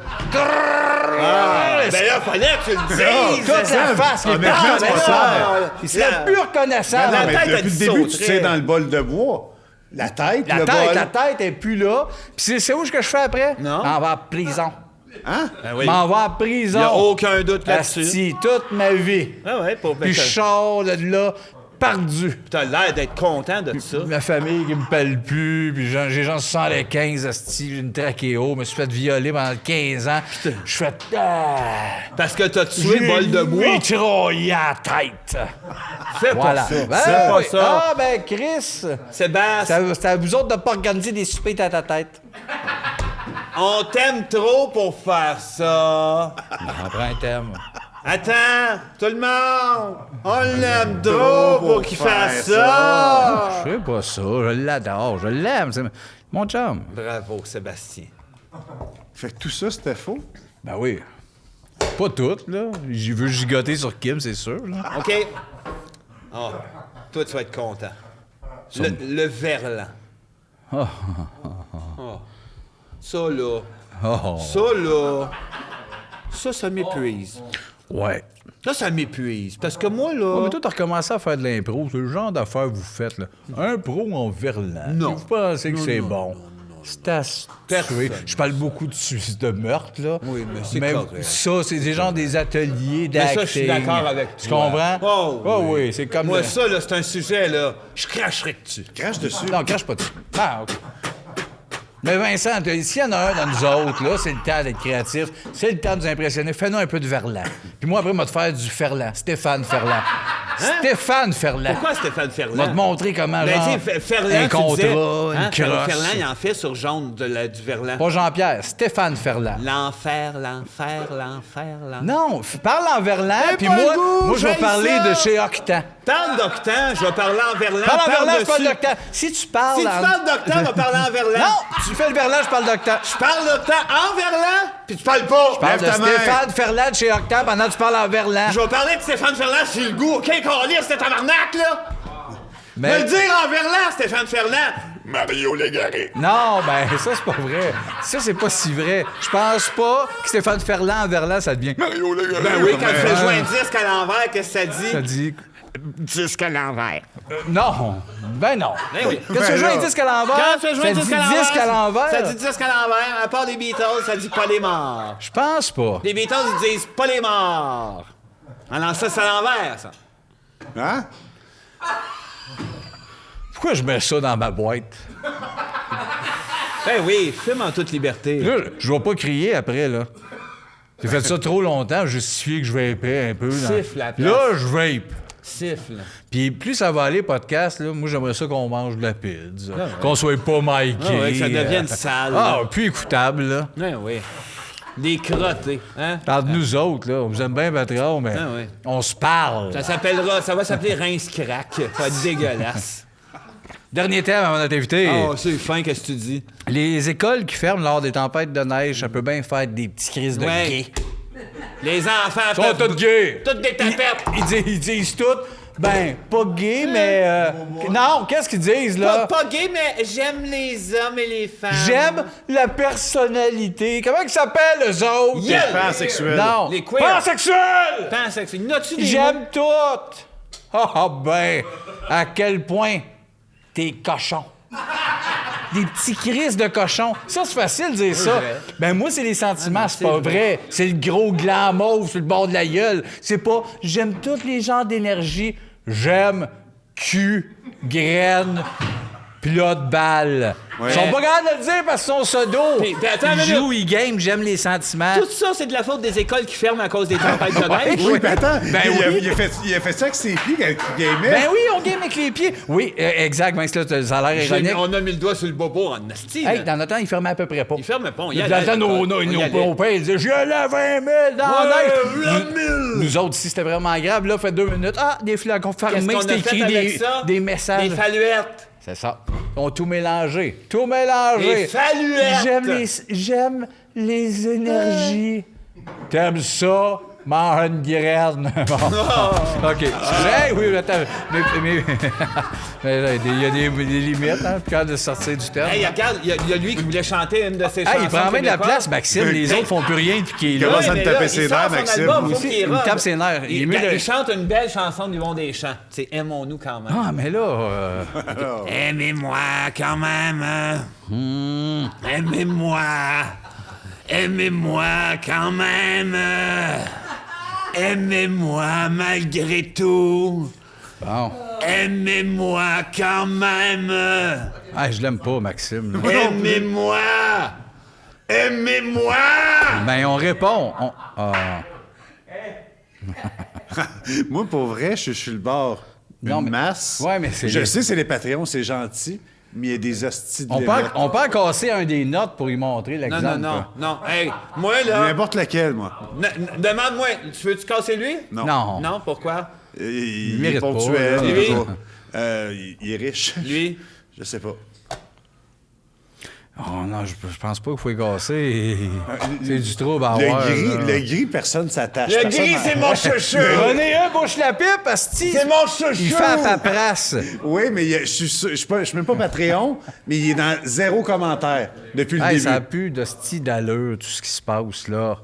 Ben là, fallait que tu le dises. Toute la face, il est mais là, pas c'est pas ça. C'est plus reconnaissable. La Mais tête, depuis elle le te début, tu sauterait. sais dans le bol de bois. La tête, le bol. La tête est plus là. Puis c'est où que je fais après? Non. On va en prison. Hein? Ben oui. M'en va en prison. Il n'y a aucun doute là-dessus. Asti, toute ma vie. Ah ouais, pour Puis je sors de là, perdu. T'as l'air d'être content de ça. Ma famille qui me pèle plus, puis j'ai genre 75, asti, j'ai une trachéo, je me suis fait violer pendant 15 ans. Je fais... Parce que t'as tué bol de bois. mitraillé à la tête. Fais Voilà. pas ça. Ben Fais pas oui. ça. Ah, ben Chris, Sébastien, c'est à vous autres de pas organiser des soupers tête à tête. on t'aime trop pour faire ça. On prend un thème. Attends, tout le monde, on l'aime trop pour qu'il fasse ça. Je sais pas ça, je l'adore, je l'aime, c'est mon chum. Bravo, Sébastien. Fait que tout ça, c'était faux. Ben oui. Pas tout, là. J'y veux gigoter sur Kim, c'est sûr, là. OK? Ah, toi, tu vas être content. Le verlan. Oh. Ça, là. Oh. Ça m'épuise. Ouais. Ça m'épuise. Parce que moi, là... Ouais, mais toi, t'as recommencé à faire de l'impro. C'est le genre d'affaires que vous faites, là. Un pro en verlan. Non. Vous pensez que c'est bon. C'est à se Personne. tuer. Je parle beaucoup de meurtre, là. Oui, mais c'est correct. ça, c'est des gens des ateliers Mais d'acting. ça, je suis d'accord avec Tu toi. comprends? Oh, oui, c'est comme... Moi, le- ça, là, c'est un sujet, là, je cracherais dessus. Crache dessus. Non, crache pas dessus. Ah, OK. Mais Vincent, s'il y en a un dans nous autres, là, c'est le temps d'être créatif, c'est le temps de nous impressionner. Fais-nous un peu de verlan. Puis moi, après, moi, te faire du Ferland. Stéphane Ferland. Stéphane Ferland. Pourquoi Stéphane Ferland? Va te montrer comment, Ben, genre, tu sais, Ferland, un tu contrat, disais, une crosse. Ferland, il en fait sur jaune du verlan. Pas Jean-Pierre, Stéphane Ferland. L'enfer. Non, parle en verlan, puis pas moi, le goût, moi je vais j'haïs parler ça. de chez Octan. Parle d'Octan, je vais parler en verlan. Parle en verlan, je parle dessus. d'Octan. Si tu parles Si tu en... parles d'Octan, on va parler en verlan. Non, tu fais le verlan, je parle d'Octan. Je parle d'Octan en verlan, puis tu parles pas. Je parle de Lève ta main. Stéphane Ferland de chez Octan pendant que tu parles en verlan. Je vais parler de Stéphane Ferland sur le goût. OK, Carlis, c'était tabarnak, là? Mais- le dire en verlan, Stéphane Ferland. Mario Légaré. Non, ben ça, c'est pas vrai. Ça, c'est pas si vrai. Je pense pas que Stéphane Ferland en verlan, ça devient... Mario Légaré. Ben oui, quand tu fais jouer un disque à l'envers, qu'est-ce que ça dit? Ça dit... Disque à l'envers. Non. Ben non. Ben oui. Quand tu fais jouer un disque à l'envers, Quand tu fais jouer un ça disque dit à l'envers, disque à l'envers. ça dit disque à l'envers. À part les Beatles, ça dit pas les morts. Je pense pas. Les Beatles, ils disent pas les morts. Alors ça, c'est à l'envers, ça. Hein? Pourquoi je mets ça dans ma boîte? Ben oui, fume en toute liberté. Là, je vais pas crier après, là. J'ai fait ça trop longtemps, justifier que je vapais un peu. Siffle à la place. Là, je vape. Siffle. Puis plus ça va aller, podcast, là, moi, j'aimerais ça qu'on mange de la pizza. Qu'on soit pas miké. Ah ouais, que ça devienne sale. Ah, plus écoutable, là. Ben oui. Des crottés, hein? Entre nous autres, là, on vous aime bien, patron, mais Ah ouais. on se parle. Ça va s'appeler rince-crack. Ça va être dégueulasse. Dernier thème avant notre invité. Oh, c'est fin, qu'est-ce que tu dis? Les écoles qui ferment lors des tempêtes de neige, ça peut bien faire des petits crises de Ouais. gays. Les enfants Ils sont tous gays. Toutes des tapettes. Ils disent tout, ben, pas gay, mais... non, qu'est-ce qu'ils disent, là? Pas gay, mais j'aime les hommes et les femmes. J'aime la personnalité. Comment ils s'appellent, eux autres? Yeah. Pansexuel. Non. Les queers. Pansexuels! Pansexuel. N'as-tu des J'aime tout. Ah, ben, à quel point t'es cochon. Des petits crises de cochon. Ça, c'est facile de dire ça. vrai. Ben, moi, c'est les sentiments, c'est pas vrai. vrai. C'est le gros gland mauve sur le bord de la gueule. C'est pas j'aime tous les genres d'énergie. J'aime cul, graines, plat de balle. Ouais. Ils sont pas capables de le dire parce qu'ils sont sodos. Puis, attends une Ils minute. jouent, ils game, j'aime les sentiments. Tout ça, c'est de la faute des écoles qui ferment à cause des tempêtes de neige. Oui, mais attends, Ben oui. il a fait ça avec ses pieds quand il gamait. Ben oui, on game avec les pieds. Oui, exact, Vince, là, ça a l'air ironique. On a mis le doigt sur le bobo en nasty. Hey, dans notre temps, ils fermaient à peu près pas. Ils ferment pas. On y Dans allait le temps, à nos l'école. pères, ils disaient « J'y allais à 20 000 dans la neige! » Nous autres, ici, c'était vraiment grave. Là, fait 2 minutes. Ah, des flacons Qu'est-ce fermés, qu'on c'était a fait écrit avec ça? des messages. Des faluettes. C'est ça. Ils ont tout mélangé. Tout mélangé. Des faluettes. J'aime les énergies. T'aimes ça? Mange une graine. Bon. OK. Hey, oui, attends. Mais là, il y a des limites, hein, puis quand de sortir du terme. Hey, regarde, il y a lui qui voulait chanter une de ses chansons. Hey, il prend bien de la québécoises. place, Maxime. Les autres font plus rien depuis qu'il est Comment là. ça me mais tapait là, ses il sort nerfs, son Maxime? album, Moi faut aussi, qu'il il me robe. tape ses nerfs. Il est mieux de- Il chante une belle chanson du Yvon Deschamps. C'est Aimons-nous quand même. Ah, mais là... Aimez-moi quand même. Aimez-moi. Aimez-moi quand même. Aimez-moi malgré tout. Bon. Aimez-moi quand même. Ah, je l'aime pas, Maxime. là. Aimez-moi. Aimez-moi. Ben, on répond. Ah. Moi, pour vrai, je suis le bord. Non, Une mais- masse. Ouais, mais c'est Je les- sais, c'est les Patreons, c'est gentil, mais il y a des hosties de On lémettes. peut casser un des notes pour y montrer Non, l'exemple. non, non, quoi. non. Hey, moi, là, N'importe laquelle, moi. demande-moi, tu veux-tu casser lui? Non. Non. Non, pourquoi? Il est mérite pas, ponctuel. là. il est Lui? toujours- il est riche. Lui? Je sais pas. Oh non, je pense pas qu'il faut y casser. C'est du trouble à Le avoir. gris, là. le gris, personne s'attache. Le Personne gris, en- c'est mon chouchou! Prenez un, bouche la pipe, asti. C'est mon chouchou! Il fait à paperasse. Oui, mais je suis même pas Patreon, mais il est dans 0 commentaire depuis le Hey, début. ça a plus de style d'allure, tout ce qui se passe là.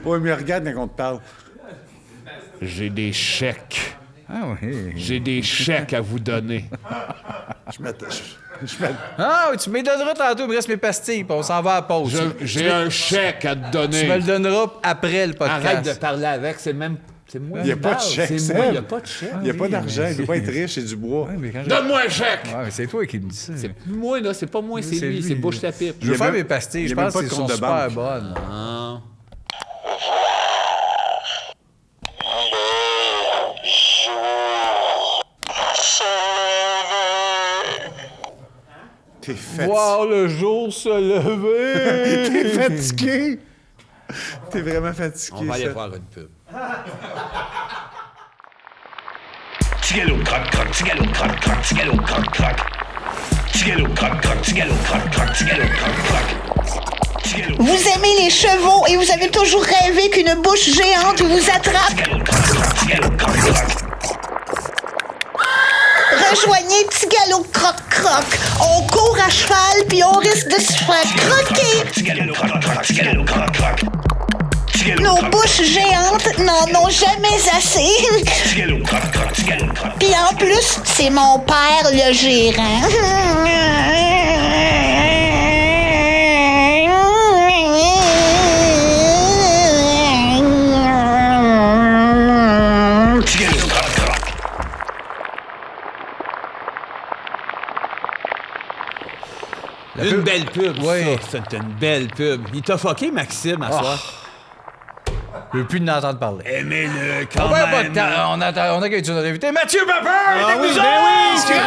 Oui, mais regarde quand on te parle. J'ai des chèques. Ah oui. J'ai des chèques à vous donner. Je m'attache. Ah, tu me les donneras tantôt, il me reste mes pastilles, puis on s'en va à la pause. J'ai un chèque à te Tu donner. me le donneras après le podcast. Arrête de parler avec, c'est même... C'est moi Il n'y a qui pas de parle, chèque, c'est moi, Seb. il n'y a pas de chèque. Il n'y a pas d'argent, il ne peut pas être riche, c'est du bois. Ouais, mais quand je- Donne-moi un chèque! Ouais, mais c'est toi qui me dis ça. C'est moi, là, c'est pas moi, c'est c'est lui, lui. c'est bouche la pipe. Je veux Il y a faire même- mes pastilles, il y je a même pense pas de qu'elles sont compte de super banque. bonnes. Ah. T'es fatigué. Voir le jour se lever. T'es fatigué. T'es vraiment fatigué. On va aller ça. voir une pub. Tigalo, croc, croc, tigalo, croc, croc, tigalo, croc, croc. Tigalo, croc, croc, tigalo, croc, croc, tigalo, croc, croc. Tigalo, Vous aimez les chevaux et vous avez toujours rêvé qu'une bouche géante vous attrape. tigalo, croc, croc, tigalo, croc, croc. rejoignez Petit Galop Croc-Croc. On court à cheval, puis on risque de se faire croquer. Petit galop croc-croc, petit galop croc-croc. Nos bouches géantes n'en ont jamais assez. Petit galop croc-croc, petit galop croc. Puis en plus, c'est mon père le gérant. Petit galop croc-croc. Une belle pub, Ouais. ça. C'est une belle pub. Il t'a fucké, Maxime, à soir. Je veux plus n'entendre parler. Aimez-le quand On perd pas de même. temps. On accueille notre invité, Mathieu Pepper! Ah oui, ben oui, c'est vrai.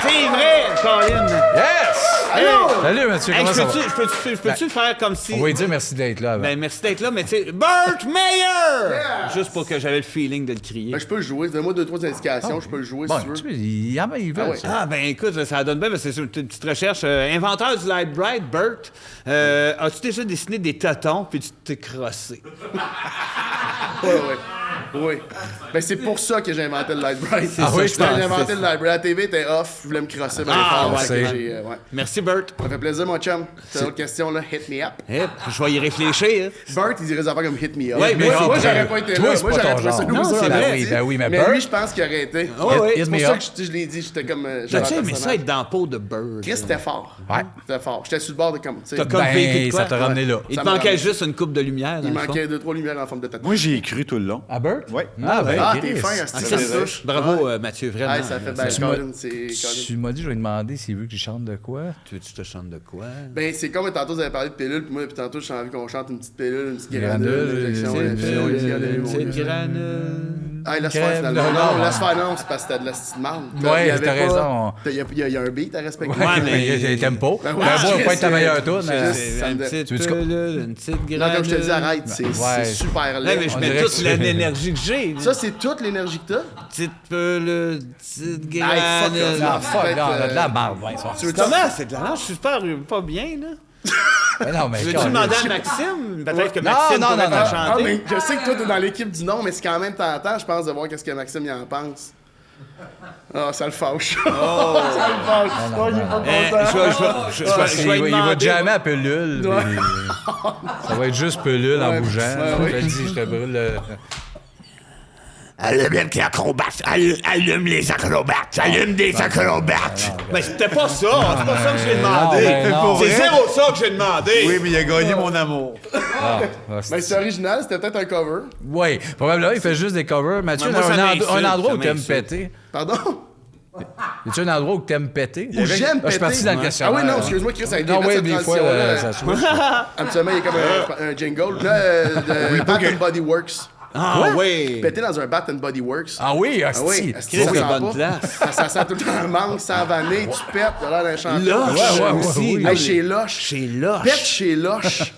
C'est vrai, Colin. Yes! Allô? Salut, Mathieu, Hey, comment ça va? je peux-tu faire comme si... On va lui dire merci d'être là avant. Ben, merci d'être là, mais tu sais, Burt Mayer! Juste pour que j'avais le feeling de le crier. Ben, je peux le jouer. Donne-moi 2-3 indications, je peux le jouer Bon, si tu veux. tu veux, il veut. Ah ouais. Ah, ben écoute, ça donne bien, parce que c'est une petite recherche. Inventeur du Light Bright, Burt, as-tu déjà dessiné des totons puis tu t'es crossé? Oui. Ben, c'est pour ça que j'ai inventé le Light Bright. Ah oui, je pense, J'ai inventé c'est le Light Bright. La TV était off, je voulais me crosser. Ben, Ah, fort, ouais, fait que c'est- ouais. Merci, Burt. Ça fait plaisir, mon chum. C'est une autre question, là. Hit me up. Hip, je vais y réfléchir. Burt, il dirait des affaires comme hit me up. Ouais, mais moi, c'est j'aurais vrai. pas été Toi, là. c'est Moi, pas j'aurais ton trouvé ça genre. loser Non, c'est en vrai. asti. Ben oui, mais mais Burt- lui, je pense qu'il aurait été. Oh, ouais. Hit C'est me pour ça up. que je l'ai dit. J'étais comme. T'as-tu aimé ça être dans la peau de Burt? Chris, c'était fort. Ouais. C'était fort. J'étais sur le bord de comme. tu sais, T'as comme vécu de quoi? ça t'a ramené là. Il Ça te me manquait ramène. juste une coupe de lumière. Dans Il le fond. manquait 2-3 lumières en forme de tatouage. Moi, j'y ai cru tout le long. À Burt? Oui. Ah, ben, Ah, Chris. t'es fin, Ah, Asti. ça Ça me touche. Bravo, Mathieu, vraiment. Ah, ça fait bien. Tu Colin, m'as- c'est Colin. Tu m'as dit, je vais lui demander s'il veut que je chante de quoi. Tu veux que tu te chantes de quoi? Ben, c'est comme tantôt, vous avez parlé de pilule, puis moi, puis tantôt, j'ai envie qu'on chante une petite pilule, une petite Granule, granule, une injection, une injection, une injection, C'est une injection. granule. Ah, laisse Crème faire, de finalement. renard. Non, laisse faire, non, c'est parce que t'as de la petite marde. Ouais, Il y avait t'as pas- raison. Il y a un beat à respecter. Ouais, mais- il t'aime pas. Ben Ben, ouais, moi, pas être ta c'est- meilleure tourne. c'est- C'est ça une me- petite Tu veux-tu pilule, une petite granule. Non, comme je te dis, arrête, c'est Ouais. super Ouais, laid. mais je On mets dirait toute que tu- l'énergie que j'ai. Ça, c'est toute l'énergie que t'as. Petite pilule, petite Hey, fuck granule. off. Non, fuck, Peut-être, non, on a de la marde, ouais, ça. Tu veux Comment? C'est de la langue, je suis super pas bien, là. Ben non, mais Veux-tu quand- demander à Maxime? Peut-être que Non, Maxime non, pourrait non, te non. Ah, chanter. mais je sais que toi, t'es dans l'équipe du nom, mais c'est quand même tentant, je pense, de voir qu'est-ce que Maxime y en pense. Ah, ça le fâche. Ça le fâche. Oh, il est pas Eh, content. je vais il va demander. jamais à pelule. puis ça va être juste pelule en Ouais, bougeant. ouais, Je te dis, je te brûle le... Allume les acrobates, allume les acrobates, allume des acrobates. Mais c'était pas ça, c'est pas ça que j'ai demandé. ben non. C'est zéro ça que j'ai demandé. Oui, mais il a gagné mon amour. Ah, Mais c'est original, c'était peut-être un cover. oui, probablement, il fait juste des covers. Mathieu, Mais moi, ça un m'insulte, endroit où ça t'aimes m'insulte. péter. Pardon? Y a-tu un endroit où t'aimes péter? Où j'aime Ah, Je suis péter. parti dans le Ah questionnaire. oui, non, excuse-moi, Chris, ça a été Non, fait, oui, cette des fois, transition-là. ça switch. Habituellement, il y a comme un jingle. Là, de Bath and Body Works. Ah oui. Péter dans un Bath and Body Works. Ah oui, Ah hostie. oui, Chris, c'est sent bonne pas. place. Ça sent tout le temps un manque, sans vanner, tu pètes, t'as l'air d'un champion. Loche ouais, aussi. oui, là, Hey, chez Loche. Chez Loche. Pète chez Loche.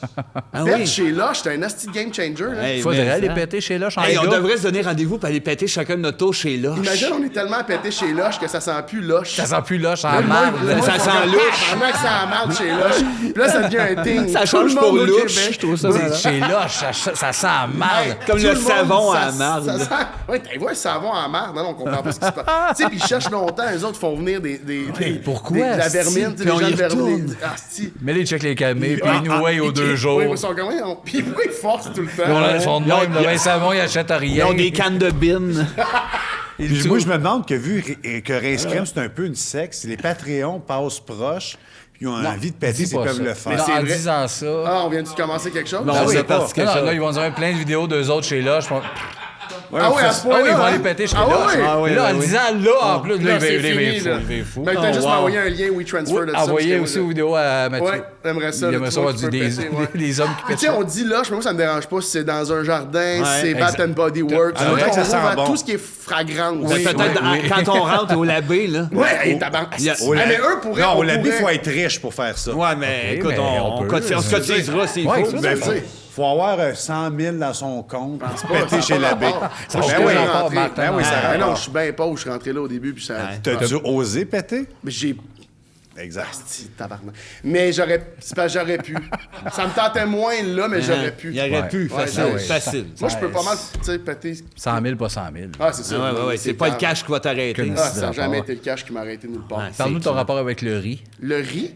Ah Pète oui. chez Loche, c'est un asti de game changer. Là. Hey, Faudrait mais aller ça. péter chez Loche en Hey, on gars. devrait se donner rendez-vous pour aller péter chacun de notre tour chez Loche. Imagine, on est tellement pété chez Loche que ça sent plus Loche. Ça sent plus Loche en Là, le marde. monde- le monde Ça font sent comme, louche. Pendant que ça en marde chez Loche. Puis là, ça devient un thing. Ça Tout change le pour monde au louche, Québec. je trouve ça Oui. malade. Chez Loche, ça sent marde. Comme Tout le monde, savon ça- à marde. ça sent- Ouais, t'as vu un savon à marde. Non, on comprend pas ce qui se passe. Tu sais, puis ils cherchent longtemps. Eux autres font venir des pourquoi, de la asti? vermine. Tu sais, Puis on les gens y de vermine. retourne. Asti. Mais là, ils checkent les camés, puis ils nous voient aux 2 jours. Oui, ils sont comme, oui, puis pourquoi ils forcent tout le temps? Ils sont de même, le vin savon, ils achètent Ils rien. ont des cannes de bin. Puis moi, je me demande que vu que Rince Crème, c'est un peu une sexe, si les Patreons passent proches, puis ils ont envie de péter, Dis ils pas peuvent ça. le Mais faire. c'est en vrai. disant ça... Ah, on vient de commencer quelque chose? Non, Ah on oui, a parti quelque non, chose. là, ils vont nous avoir plein de vidéos d'eux autres chez Loche. Ah oui, à ce Ah oui, point-là. ils vont hein? aller péter chez Ah Loche. oui? Ah oui, Mais là, en oui. disant là, en plus, là, Là, il c'est va fini, là. fou. Ben, t'as juste wow. m'envoyer un lien WeTransfer de ça. Envoyez parce aussi que aux moi, vidéos à Mathieu. Ouais, t'aimerais ça. Il là, aimerait tu ça vois, avoir tu peux des péter, ouais. des hommes qui Puis pètent. tu sais, on dit Lush, mais moi, ça me dérange pas si c'est dans un jardin, Ouais, si c'est Bath and Body Works. Ah, Moi, vrai que ça on sent va bon. tout ce qui est fragrance. Ben, peut-être quand on rentre au labé, là. Ouais, hey, tabarnak. Il y a- Ah, mais eux pourraient. Non, on au labé, il pourrait- faut être riche pour faire ça. Ouais, mais écoute, mais on on peut. se cotisera s'il Ouais, faut. c'est Ben, ça. tu sais, Il faut avoir 100 000 dans son compte, pas, péter ça chez a pas l'abbé. rapport. Ben Moi, je suis oui, déjà rentré. Martin, ben oui, ça Ben non, rapporte. je suis bien pauvre, je suis rentré là au début, puis ça. T'as-tu osé péter? Mais j'ai. Exact. Tabarnak. Mais c'est parce que j'aurais pu. Ça me tentait moins là, mais j'aurais pu. Il aurait pu, facile, Ouais. facile. Moi, je peux pas mal, tu sais, péter. 100 000, pas 100 000. Ah, c'est ça. Ouais, c'est pas le cash qui va t'arrêter. Ah, ça n'a jamais été le cash qui m'a arrêté nulle part. Ouais. Parle-nous de ton C'est rapport avec le riz. Le riz.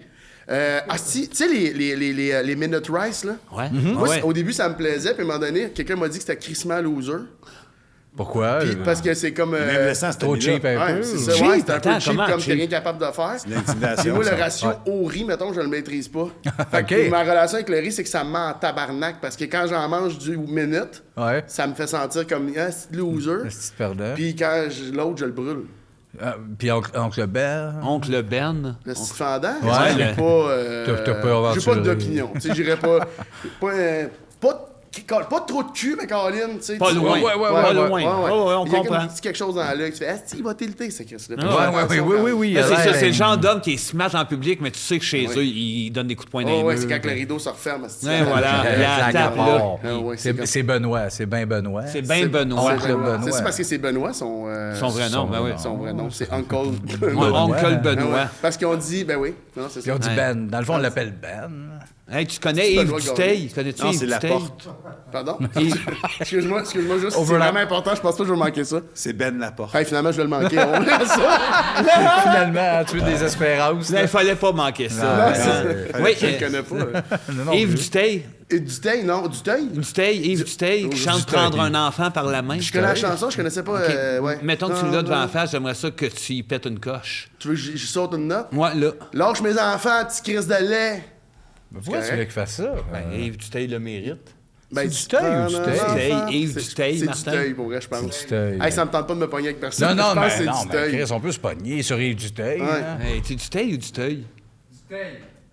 Tu sais, les Minute Rice, là? Ouais. Moi, Ouais. au début, ça me plaisait, puis à un moment donné, quelqu'un m'a dit que c'était crissement loser. Pourquoi? Puis parce que c'est comme. Même le sang, c'était Trop cheap un Ouais, peu. c'est ça, Cheap? ouais, c'est un peu Attends, cheap comment comme cheap? t'es rien capable de faire. l'intimidation, Puis moi, le ça. ratio Ouais. au riz, mettons, je le maîtrise pas. Fait que OK. ma relation avec le riz, c'est que ça me met en tabarnak parce que quand j'en mange du minute, Ouais. ça me fait sentir comme un petit loser. Un petit perdant. Puis quand l'autre, je le brûle. Puis oncle Ben. Oncle Ben. Le petit fendant, Ouais, j'ai le- pas. T'as pas avoir J'ai sur pas le- d'opinion. Tu sais, j'irais pas trop de cul, mais Caroline, tu sais. Pas tu- loin. Ouais, Pas loin. Ouais, on Il y a comprend. comme quelque chose dans l'œil qui fait, il va tilter, ce Chris-là. Oui. Là, c'est ça, l'air- c'est le genre d'homme qui est smart en public, mais tu sais que chez eux, ils donnent des coups de poing dans les Oh, ouais, murs. c'est quand le rideau se referme. Ouais, voilà. Il y a la table, là. Ah ouais, c'est comme- C'est Benoît. C'est bien Benoît. C'est bien Benoît. C'est Benoît. C'est parce que c'est Benoît, son vrai nom, ben oui. Son vrai nom, c'est Uncle Ouais, Benoît. Oncle Ah ouais. Benoît. Parce qu'on dit, ben oui, non, c'est Ils ont ça. dit Ouais. Ben. Dans le fond, on l'appelle Ben. Hey, tu connais C'est Yves Benoît Duteil? Connais-tu Non, Yves c'est la Duteil? porte. Pardon? Excuse-moi, juste, c'est Overlap. vraiment important, je pense pas que je vais manquer ça. C'est Ben Laporte. Hey, finalement, je vais le manquer, on verra ça. Finalement, tu veux des espérances. Il fallait pas manquer ça. Non, Oui, Je le connais pas. Non, Yves plus. Duteil. Et Duteil, non, Duteil? Yves Duteil, qui chante Duteil. Prendre un enfant par la main. Je connais la chanson, je connaissais pas. Ouais. Mettons que tu Non, l'as devant non. la face, j'aimerais ça que tu y pètes une coche. Tu veux que je saute une note? Moi, là. Lâche mes enfants, petit Chris de lait. Pourquoi tu voulais qu'il fasse ça? Yves Duteil le mérite. Ben, C'est Duteil ou Duteil? Duteil, Yves Duteil, C'est Martin. Duteil, pour vrai, je pense. Duteil. Hey, ça me tente pas de me pogner avec personne. Non, je pense que c'est mais Duteil. Chris, on peut se pogner sur Yves Duteil. Ouais. hein. Hey, tu Duteil ou Duteil?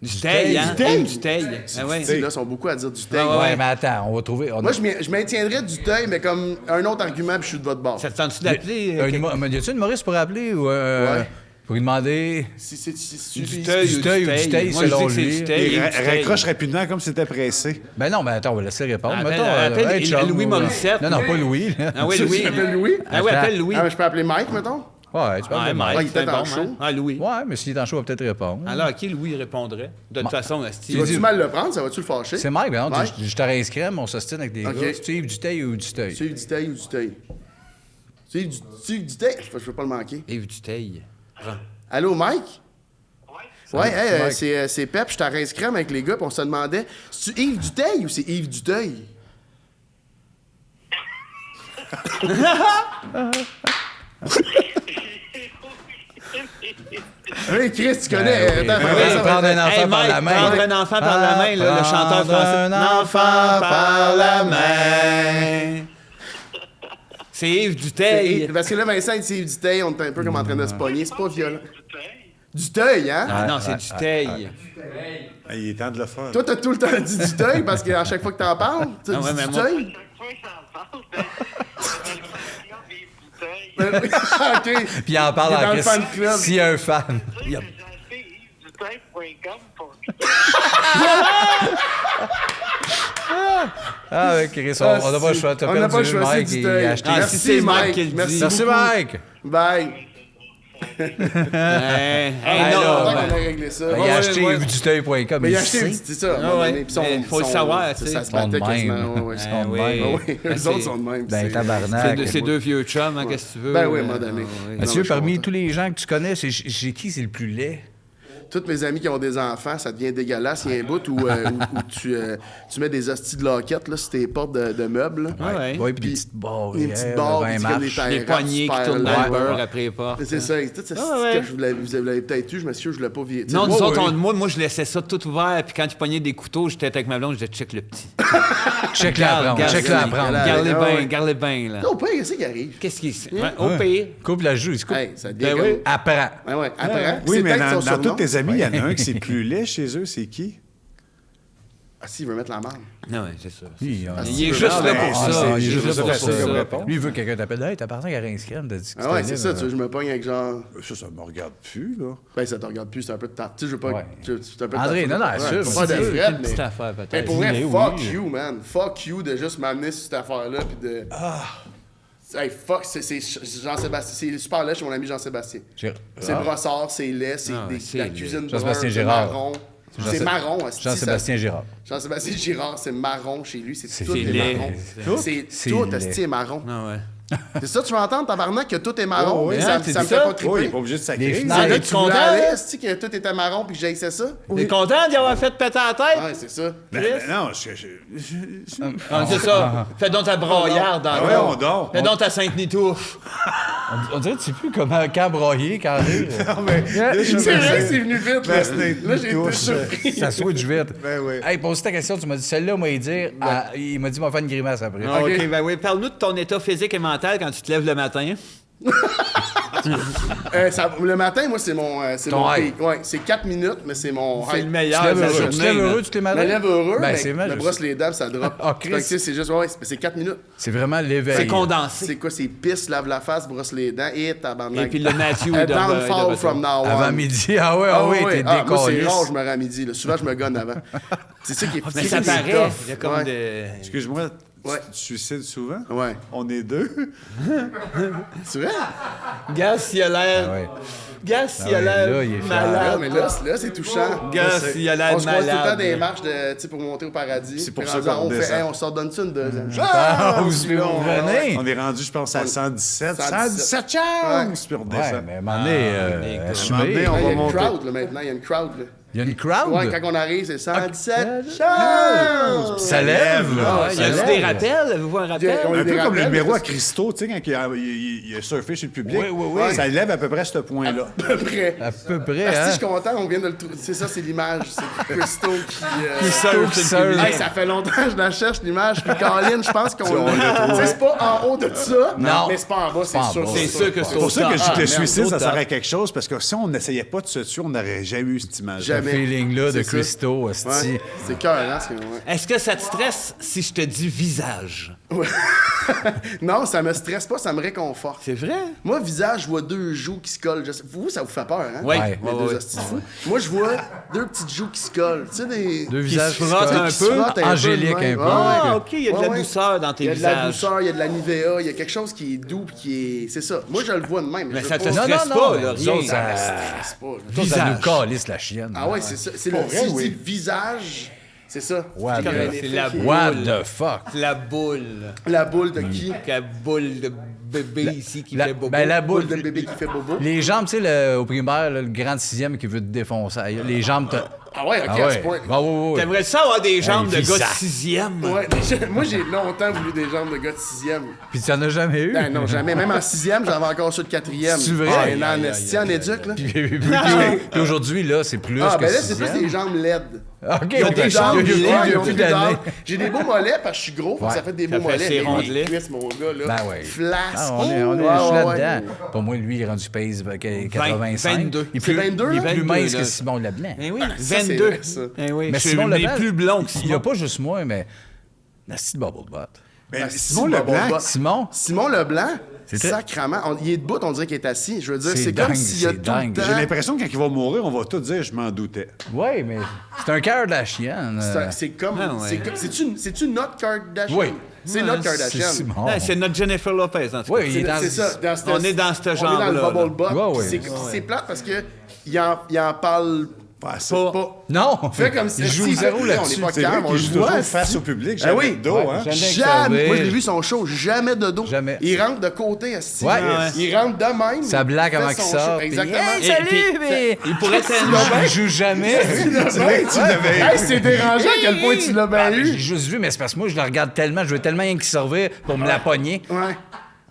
Duteil, hein? Duteil. Yves Duteil. Ah ouais. Là, ils sont beaucoup à dire Duteil. Ouais, mais attends, on va trouver. Moi, je maintiendrais Duteil, mais comme un autre argument, puis je suis de votre bord. Ça te tente-tu d'appeler? Y a-tu une Maurice pour appeler ou. Ouais. Pour lui demander. Si Duteil Duteil ou Duteil, Moi, je dis selon que c'est lui. Duteil. Il Yves Duteil. raccroche rapidement comme si c'était pressé. Ben non, mais attends, on va laisser répondre. Appelle- Mettons, appelle chum, Louis ou- Morissette. Non, pas Louis. là. Ah oui, Louis. Tu t'appelles Louis? Ah oui, Attends. appelle Louis. Ah, mais je peux appeler Mike, mettons? Ouais, tu peux Ouais, appeler Mike, Ah, il était c'est en bon, show. hein? Ah, Louis. Ouais, mais s'il est en show, il va peut-être répondre. Alors, à qui Louis répondrait? De toute façon, Asti. Tu vas-tu mal le prendre? Ça va-tu le fâcher? C'est Mike, ben non, Mike? je te réinscris, mais on s'ostine avec des Ok. gars. C'est Yves Duteil ou Duteil? C'est Yves Duteil ou Duteil? C'est Yves Duteil? Je veux pas le manquer. Yves Duteil. Allô, Mike? Ouais, hey, Mike. c'est Pep, je t'ai réinscrit avec les gars, puis on se demandait, c'est-tu Yves Duteil ou c'est Yves Duteil? Oui, Chris, tu connais. oui. Attends, Oui, ça, prendre un enfant Hey, par la Mike, main. prendre un enfant par la main, là, le chanteur Prendre français. un enfant par la main. C'est Yves Duteil. Parce que là, Vincent, il dit Yves Duteil, on est un peu comme en train de se pogner, c'est pas violent. Duteil, hein? Ah non, c'est Duteil. Ah, il est temps de le faire. Toi, t'as tout le temps dit Duteil parce qu'à chaque fois que t'en parles, tu Ah ouais, dis mais moi- Duteil. OK. Puis il en parle Il est dans en le fan club. S'il y a un fan. il y a- Ah, ouais, Chris, on n'a pas le choix. T'as On n'a perdu pas le choix, c'est Mike du et Duteil. il a acheté. Ah, si c'est Mike qui le dit. Merci, beaucoup. Mike. Bye. Hey, Ah, non, là, On ben, a réglé ça. Ben, il Ouais, a ouais, acheté ouais. Yvesduteil.com. Mais il a il acheté, sait. c'est ça. à un Ah moment ouais. donné, puis Mais faut le savoir, tu sais. Ça se Ils sont de battait quasiment. même. ouais, Ils ouais. sont de oui. même. Ah oui, Ben, eux c'est- autres sont de même. Ben, c'est- tabarnak. C'est deux vieux chums, hein, qu'est-ce que tu veux? Ben oui, à un moment donné. oui. Non, Mathieu, mais je suis parmi content. tous les gens que tu connais, c'est chez qui c'est le plus laid? Tous mes amis qui ont des enfants, ça devient dégueulasse. Il y a un bout où tu mets des hosties de loquettes là, sur tes portes de meubles. là. Ah ouais. Ouais, puis des Puis petites barres. des petites barres, puis comme des marches. tailles Les poignées qui tournent dans le beurre après les portes. C'est ça. Tout ça, Ah ouais. que vous l'avez peut-être eu, je m'assure, je l'ai pas vu. Non, nous moi, autres, oui. moi, je laissais ça tout ouvert, puis quand tu pognais des couteaux, j'étais avec ma blonde, je disais check le petit. Check-le à prendre. Check-le à prendre. Regarde. Ah ouais. Garde-les bien, là. Au pire, qu'est-ce qui arrive? Qu'est-ce qui se. Ouais, au pire. Coupe la joue, il se coupe. Hey, ça devient Ben oui. Apprends. comme... Ouais, après. Oui, c'est mais peut-être son dans tous surnom. tes amis, il y en a un qui c'est plus laid chez eux, c'est qui? Ah, si, il veut mettre la marde. Non, ouais, c'est ça. Lui, Il est juste là pour ça. il est juste là pour facile comme ça. réponse. Lui, il veut que quelqu'un t'appelle. Hey, t'as parlé à Rince Crème, t'as dit que Ah ouais, c'était c'est ça. laid, Tu veux, je me pogne avec genre... Ça me regarde plus, là. Ben, ça te regarde plus, c'est un peu de ta... Tu sais, je veux pas... Ouais. C'est un peu de André, ta- non, Ouais, assure, c'est pas c'est de C'est fret, une petite mais... affaire, peut-être. Mais pour vrai, Mais fuck oui. you, man. Fuck you de juste m'amener sur cette affaire-là, puis de... Hey, fuck, c'est Jean-Sébastien. C'est super laid chez mon ami Jean-Sébastien. C'est brossard, c'est laid, c'est la cuisine Jean-Sébastien brun, Girard. marron. C'est marron, Jean-Sébastien Girard. Jean-Sébastien Girard, c'est marron chez lui, c'est tout laid. est marron. C'est C'est tout, laid. est marron. Ah ouais. C'est ça, tu vas entendre, tabarnak, que tout est marron. Oh, oui, mais ça me fait pas Oh, il triper. est pas obligé de Les sacrer. fenêtres. Ah, là, T'es tu content, voulais là? aller, est-ce que tout était marron puis que j'haïssais ça? T'es content d'y avoir fait péter la tête? Ouais, c'est ça. Mais non, Ah, c'est ça. Fais donc ta braillarde dans ouais, on dort. Fais donc ta Sainte-Nitouffe. On dirait que tu sais plus comment quand broyer, quand rire. Non, mais là, je C'est vrai que me c'est venu vite, là. Là, j'ai été surpris. Ça switch vite. Ben oui. Hey, pose ta question, tu m'as dit celle-là, moi, il dire. Il m'a dit, m'a fait une grimace après. Ah, OK, ben oui. Parle-nous de ton état physique et mental quand tu te lèves le matin. Le matin, moi, c'est mon Ton high. pic. Ouais, c'est 4 minutes, mais c'est mon C'est high. le Tu meilleur te lèves de la heureux, journée. tu te lèves là. heureux tous les Je matins? me lève heureux, Ben, mais c'est mal, me je brosse sais. les dents, ça drop. Ah, Fait que, tu sais, c'est juste, ouais, c'est 4 minutes. C'est vraiment l'éveil. C'est condensé. C'est quoi? C'est pisse, lave la face, brosse les dents et tabarnak. Et puis le Matthew est de Downfall retour. from now on. Avant midi, ah ouais, t'es Moi, c'est décollé. rare, je me rends à midi. Là. Souvent, je me gonne avant. C'est ça qui est Mais c'est ça qui est paraît. tough. Il y a comme Ouais. de... Excuse-moi, Ouais. tu te suicides souvent? Ouais. On est deux. C'est vrai? Gars, s'il a l'air... Ah ouais. Gars, s'il Ah a ouais, l'air là, il est fier. Ah, malade. mais là, c'est touchant. Gars, s'il a On l'air se croise tout le temps malade. des marches de, tu sais, pour monter au paradis. C'est pour Puis ça rendu en qu'on haut, on fait, descend. hey, on s'en donne-tu une deuxième chance? Ah, vous Puis là, on- revenez? On est rendu, je pense, à 117. 117 chances! Puis on Ouais, redescend. mais à un moment donné, assumé. donné, on Il y va a une monter. crowd, là, maintenant. Il y a une crowd, là. Il y a une crowd. Ouais, quand on arrive, c'est 117 chances! Ça lève, là. Ah, ouais, Y a-tu Ça des lève. rappels? Avez-vous un rappel? On Un est peu des comme le rappels, numéro à parce- Christo, tu sais, quand il a surfé chez le public. Oui, oui, oui. Ça lève à peu près ce point-là. À peu près. À peu près, Ah, si, je hein? suis content, on vient de le trouver. C'est ça, c'est l'image. C'est Christo qui. Surf qui sur le surf. public. Hey, ça fait longtemps que je la cherche, l'image. Puis Caroline, je pense qu'on l'a. Tu sais, c'est pas en haut de ça, Non. mais c'est pas en bas, c'est Pas en sûr. bas. C'est sûr que c'est C'est pour ça que je dis Ah, que le merde, suicide, ça autant. serait quelque chose, parce que si on n'essayait pas de se tuer, on n'aurait jamais eu cette image. Ce Jamais. feeling-là de C'est ça. Christo, esti. Ouais, c'est cœur, hein, c'est ouais. Est-ce que ça te stresse si je te dis visage? Non, ça me stresse pas, ça me réconforte. C'est vrai? Moi, visage, je vois deux joues qui se collent. Vous, ça vous fait peur, hein? Oui. Ouais. Les deux hosties de fous. Moi, je vois deux petites joues qui se collent. Tu sais, des. Deux Qui visages se frottent un qui se peu. frottent un peu de Angélique même. un peu. Ah, OK, il y a de la Ouais, ouais. douceur dans tes Il y a de la visages. douceur, il y a de la Nivea, il y a quelque chose qui est doux puis qui est. C'est ça. Moi, je le vois de même. Mais je ça veux te pas- stresse non, pas, non, là, nous rien. autres, ça- Ça stresse pas. Toi, ça nous calisse la chienne. Ah ouais, c'est ça. C'est Pour le vrai, si je oui. dis visage, c'est ça. Ouais, J'ai comme mais un c'est effet la qui- boule. What the fuck? La boule. La boule de qui? La boule de bébé ici qui fait bobo. Ben, la Boule boule. de bébé qui fait bobo. Les jambes, tu sais, au primaire, là, le grand sixième qui veut te défoncer. Les jambes, t'as. Ah ouais, ok, Ah à ce ouais. point. Ah ouais, ouais, ouais. T'aimerais ça avoir des jambes de gars de visage. sixième? Ouais, moi j'ai longtemps voulu des jambes de gars de sixième. Puis tu en as jamais eu? Ben non, jamais. Même en sixième, j'avais encore ceux de quatrième. C'est vrai? Ah, Aïe, non, aïe, esti, en éduc, là. Puis aujourd'hui, là, c'est plus Ah, que ben là, c'est plus sixième. des jambes laides. OK, Ils ont des jambes il y a laides, plus- il y ils a ont plus plus d'années. d'âge. J'ai des beaux mollets parce que je suis gros, fait que ça fait des beaux Ça fait mollets. ses Mais rondelets. les cuisses, mon gars, là. Ben ouais. Flasque. Ah, Oh, je suis ouais, ouais. là-dedans. Pour moi, lui, il est rendu pace 85. 22. Il est C'est plus, 22, il est là? plus 22, mince là. que Simon Leblanc. Eh oui, Ça, c'est 22. vrai, ça. Eh oui, Mais je suis Simon Leblanc, plus blond que il n'y Simon. a pas juste moi, mais la petite bubble butt. Ben, Ah, Simon si, Leblanc, Bobo. Simon, Simon Leblanc, C'est très- sacrement. Il est debout, on dirait qu'il est assis. Je veux dire, C'est c'est comme dingue, s'il y a c'est tout dingue. le temps. j'ai l'impression que quand il va mourir, on va tout dire « je m'en doutais oui, mais c'est un cœur de la chienne. C'est comme. Ah ouais. C'est-tu notre Kardashian? Oui. C'est notre C'est Kardashian. Simon. Ouais, c'est notre Jennifer Lopez, en tout cas. Oui, il est dans... C'est ça. Dans cette- On est dans ce On est genre-là, dans le là. bubble butt. Ouais, ouais. C'est plate parce que il en parle pas assez. pas. Non! Fait comme si il joue si- zéro on là-dessus. est pas C'est calme, vrai on qu'il le joue voit. toujours face au public, Ah jamais oui. de dos, Ouais, hein? jamais. Jamais. Moi, je l'ai vu. vu son show, jamais de dos. Jamais. Il rentre de côté, esti. Ouais. Il rentre de même. Ça blague il fait avant qu'il son sorte. show. puis, Exactement. Hey, Et salut! puis, mais... Il pourrait tellement... Il joue jamais. C'est vrai que tu l'avais Hey, c'est dérangeant à quel point tu l'as bien Ah, mais J'ai eu. juste vu, mais c'est parce que moi, je le regarde tellement, je veux tellement rien qu'il servir pour me la pogner. Ouais.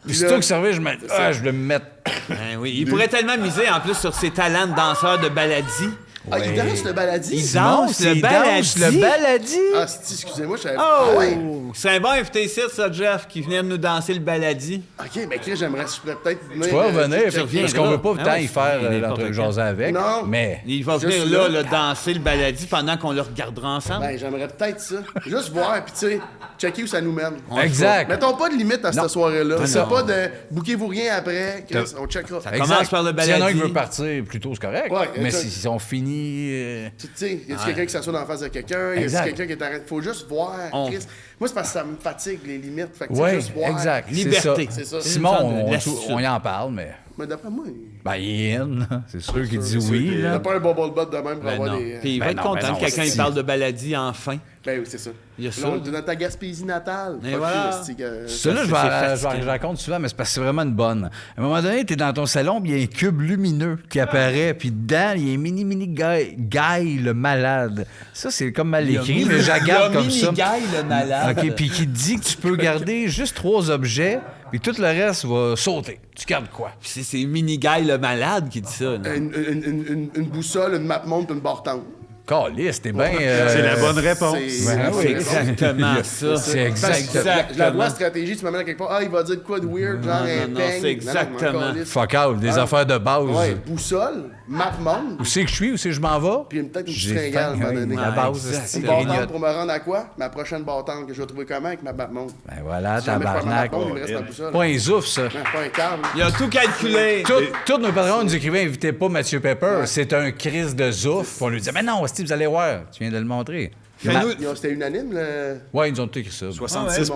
Puis c'est toi qui servir, je voulais me mettre. Ben oui, il pourrait tellement miser en plus sur ses talents de danseur de baladie. Ah, il danse le baladi? Il danse le baladi. le baladi. Ah, si, excusez-moi, je savais Oh! pas. Ah ouais. C'est un bon invité ici, ça, Jeff, qui venait de nous danser le baladi. Ok, mais Chris, je pourrais peut-être venir. Tu vas revenir, reviendras. parce qu'on veut pas Ah tant ouais, y faire il est l'entre n'importe jaser avec. Non. Mais Il va Je venir suis là, là. danser le baladi pendant qu'on le regardera ensemble. Ben, j'aimerais peut-être ça. Juste voir, puis tu sais, checker où ça nous mène. exact. Mettons pas de limite à cette soirée-là. C'est non. pas de bouquez-vous rien après. Chris, on checkera. commence par le S'il y en a un baladi. qui veut partir plus tôt, c'est correct. Ouais, mais exact. s'ils sont finis amis. Tu sais, y a quelqu'un qui s'assoit dans la face de quelqu'un? Y a Exact. quelqu'un qui est arrêté? Faut juste voir, Chris. Moi, c'est parce que ça me fatigue, les limites. Fait que tu sais, Oui, juste voir. exact. Liberté. C'est ça. Simon, C'est une sorte de lassitude. on y en parle, mais... Mais d'après moi, Ben, Ian, c'est sûr qu'il dit oui, il là. n'a pas un bubble butt de même pour Ben avoir non. des. Puis il va Ben être non, content ben non, que quelqu'un si. il parle de maladie enfin. Ben oui, c'est ça. Il y a ça. Là, dans ta Gaspésie natale. Et Fuck voilà. you, c'est que- Ça, là, c'est je fatigant. raconte souvent, mais c'est parce que c'est vraiment une bonne. À un moment donné, t'es dans ton salon, puis il y a un cube lumineux qui apparaît, puis dedans, il y a un mini Guy le malade. Ça, c'est comme mal écrit, mais je la garde comme ça. Guy le malade. OK, puis qui te dit que tu peux garder juste 3 objets, puis tout le reste va sauter. Tu gardes quoi? Puis c'est Mini Guy le malade qui dit ça. là. Une boussole, une map montre, une barre-tente. Caliste, t'es bien... C'est la bonne réponse. C'est Ben C'est oui. exactement ça. C'est exact. Je la vois, stratégie, tu m'amènes à quelque part. Ah, il va dire de quoi de weird, genre un non, bang. c'est exactement. Fuck out, des affaires de base. Ouais, boussole, map montre, Où c'est que je suis, où c'est que je m'en vais? puis peut-être une petite J'ai fringale à un faim, moment oui, donné. la base, Exact. c'est Une grignote. barre-tente pour me rendre à quoi? Ma prochaine barre-tente que je vais trouver comment avec ma map montre. Ben voilà, Si jamais je perds ma tabarnak. map montre, il me reste ma boussole. Pas un zouf, ça. Non, pas un câble. Il a tout calculé. Tous nos patrons nous écrivaient « Invitez pas Mathieu Pepper, c'est un crise de zouf. » On lui disait « Mais non, Steve, vous allez voir, tu viens de le montrer. » C'était unanime, le. Ouais, ils nous ont tout écrit ça. 66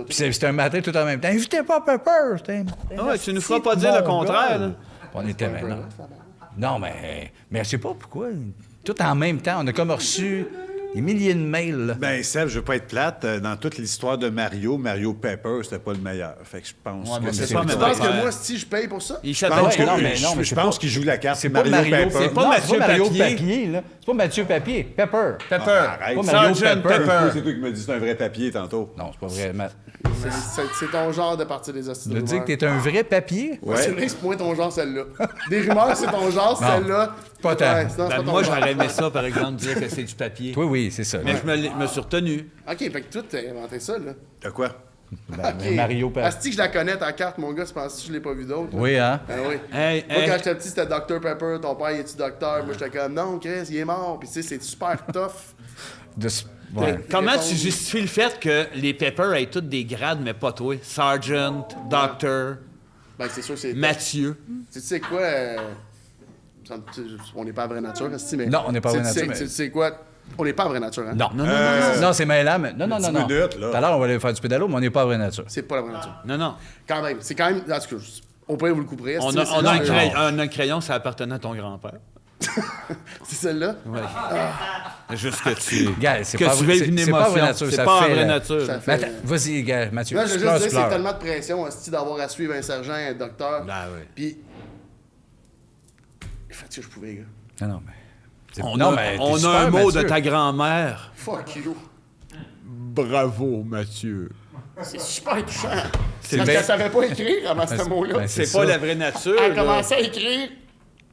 Puis c'était un matin tout en même temps. « Invitez pas Pepper! » Ah ouais, tu nous feras pas dire le contraire. là. On était maintenant. Non, mais je sais pas pourquoi. Tout en même temps, on a comme reçu des milliers de mails. Là. Ben, Seb, je veux pas être plate. Dans toute l'histoire de Mario Pepper, c'était pas le meilleur. Fait que je pense Ouais, mais que c'est c'est pas Tu même penses que affaire. moi, si je paye pour ça? Il Je s'appelle pense que- non, mais non, mais je c'est pense pas- qu'il joue la carte C'est pas Mario, Pepper. c'est pas, Non, Mathieu c'est pas Mario Papier. Papier, là. C'est pas Mathieu Papier. Pepper. Pepper. Arrête. Pas Mario Sergeant Pepper. Pepper. C'est toi qui me dis c'est un vrai papier tantôt. Non, c'est pas vrai. C'est ton genre de partir des hosties de Tu dis rumeurs. que t'es un vrai papier? Ouais. C'est vrai que c'est moins ton genre, celle-là. Des rumeurs, c'est ton genre, celle-là. Pas tant. Ouais, sinon, c'est Ben, pas ton moi, genre. j'aurais aimé ça, par exemple, dire que c'est du papier. Oui, oui, c'est ça. Mais je me suis retenu. OK, fait que toi, t'as inventé ça, là. De quoi? Ben, OK. Mario Papier. Asti que je la connais, ta carte, mon gars, tu penses que je l'ai pas vu d'autre? là? Oui, hein? Ah oui. Hey, Moi, hey. quand j'étais petit, c'était Dr Pepper. Ton père, il est-tu docteur? Moi, j'étais comme, non, Chris, il est mort. Puis, tu sais, c'est super tough. Ouais. Comment Répondre. tu justifies le fait que les Pepper aient tous des grades, mais pas toi? Sergeant, Doctor, Ben, c'est sûr, c'est. Mathieu. Tu sais quoi? On n'est pas à vraie nature, esti, mais. Non, on n'est pas à vraie nature, mais- Tu sais quoi? On n'est pas à vraie nature, hein? Non, non, c'est mêlant, mais... Non, non, non, non. minutes, là. Tout à l'heure, on va aller faire du pédalo, mais on n'est pas à vraie nature. C'est pas la vraie nature. Non, non. Quand même. C'est quand même. En tout cas, au pire, vous le couperez. esti, On mais a, c'est on a là, un crayon, ça appartenait à ton grand-père. C'est celle-là? Ouais. Juste que tu... Gars, c'est que pas tu vrai- vives une c'est pas émotion. vraie nature, C'est ça pas en fait vraie la- nature. Ça Mais fait. attends, vas-y, gars, Mathieu. Là, je tu veux pleures, juste tu dire, c'est pleures. tellement de pression, esti, d'avoir à suivre un sergent et un docteur. Ben oui. Puis. Faites ce que je pouvais, gars. Non, non, mais... On Non, a, mais t'es on a super, un mot Mathieu. de ta grand-mère. Fuck you. Bravo, Mathieu. C'est super touchant. C'est Parce bien- qu'elle savait pas écrire avant ce mot-là. ben, C'est ça. pas la vraie nature. Elle a là. commencé à écrire.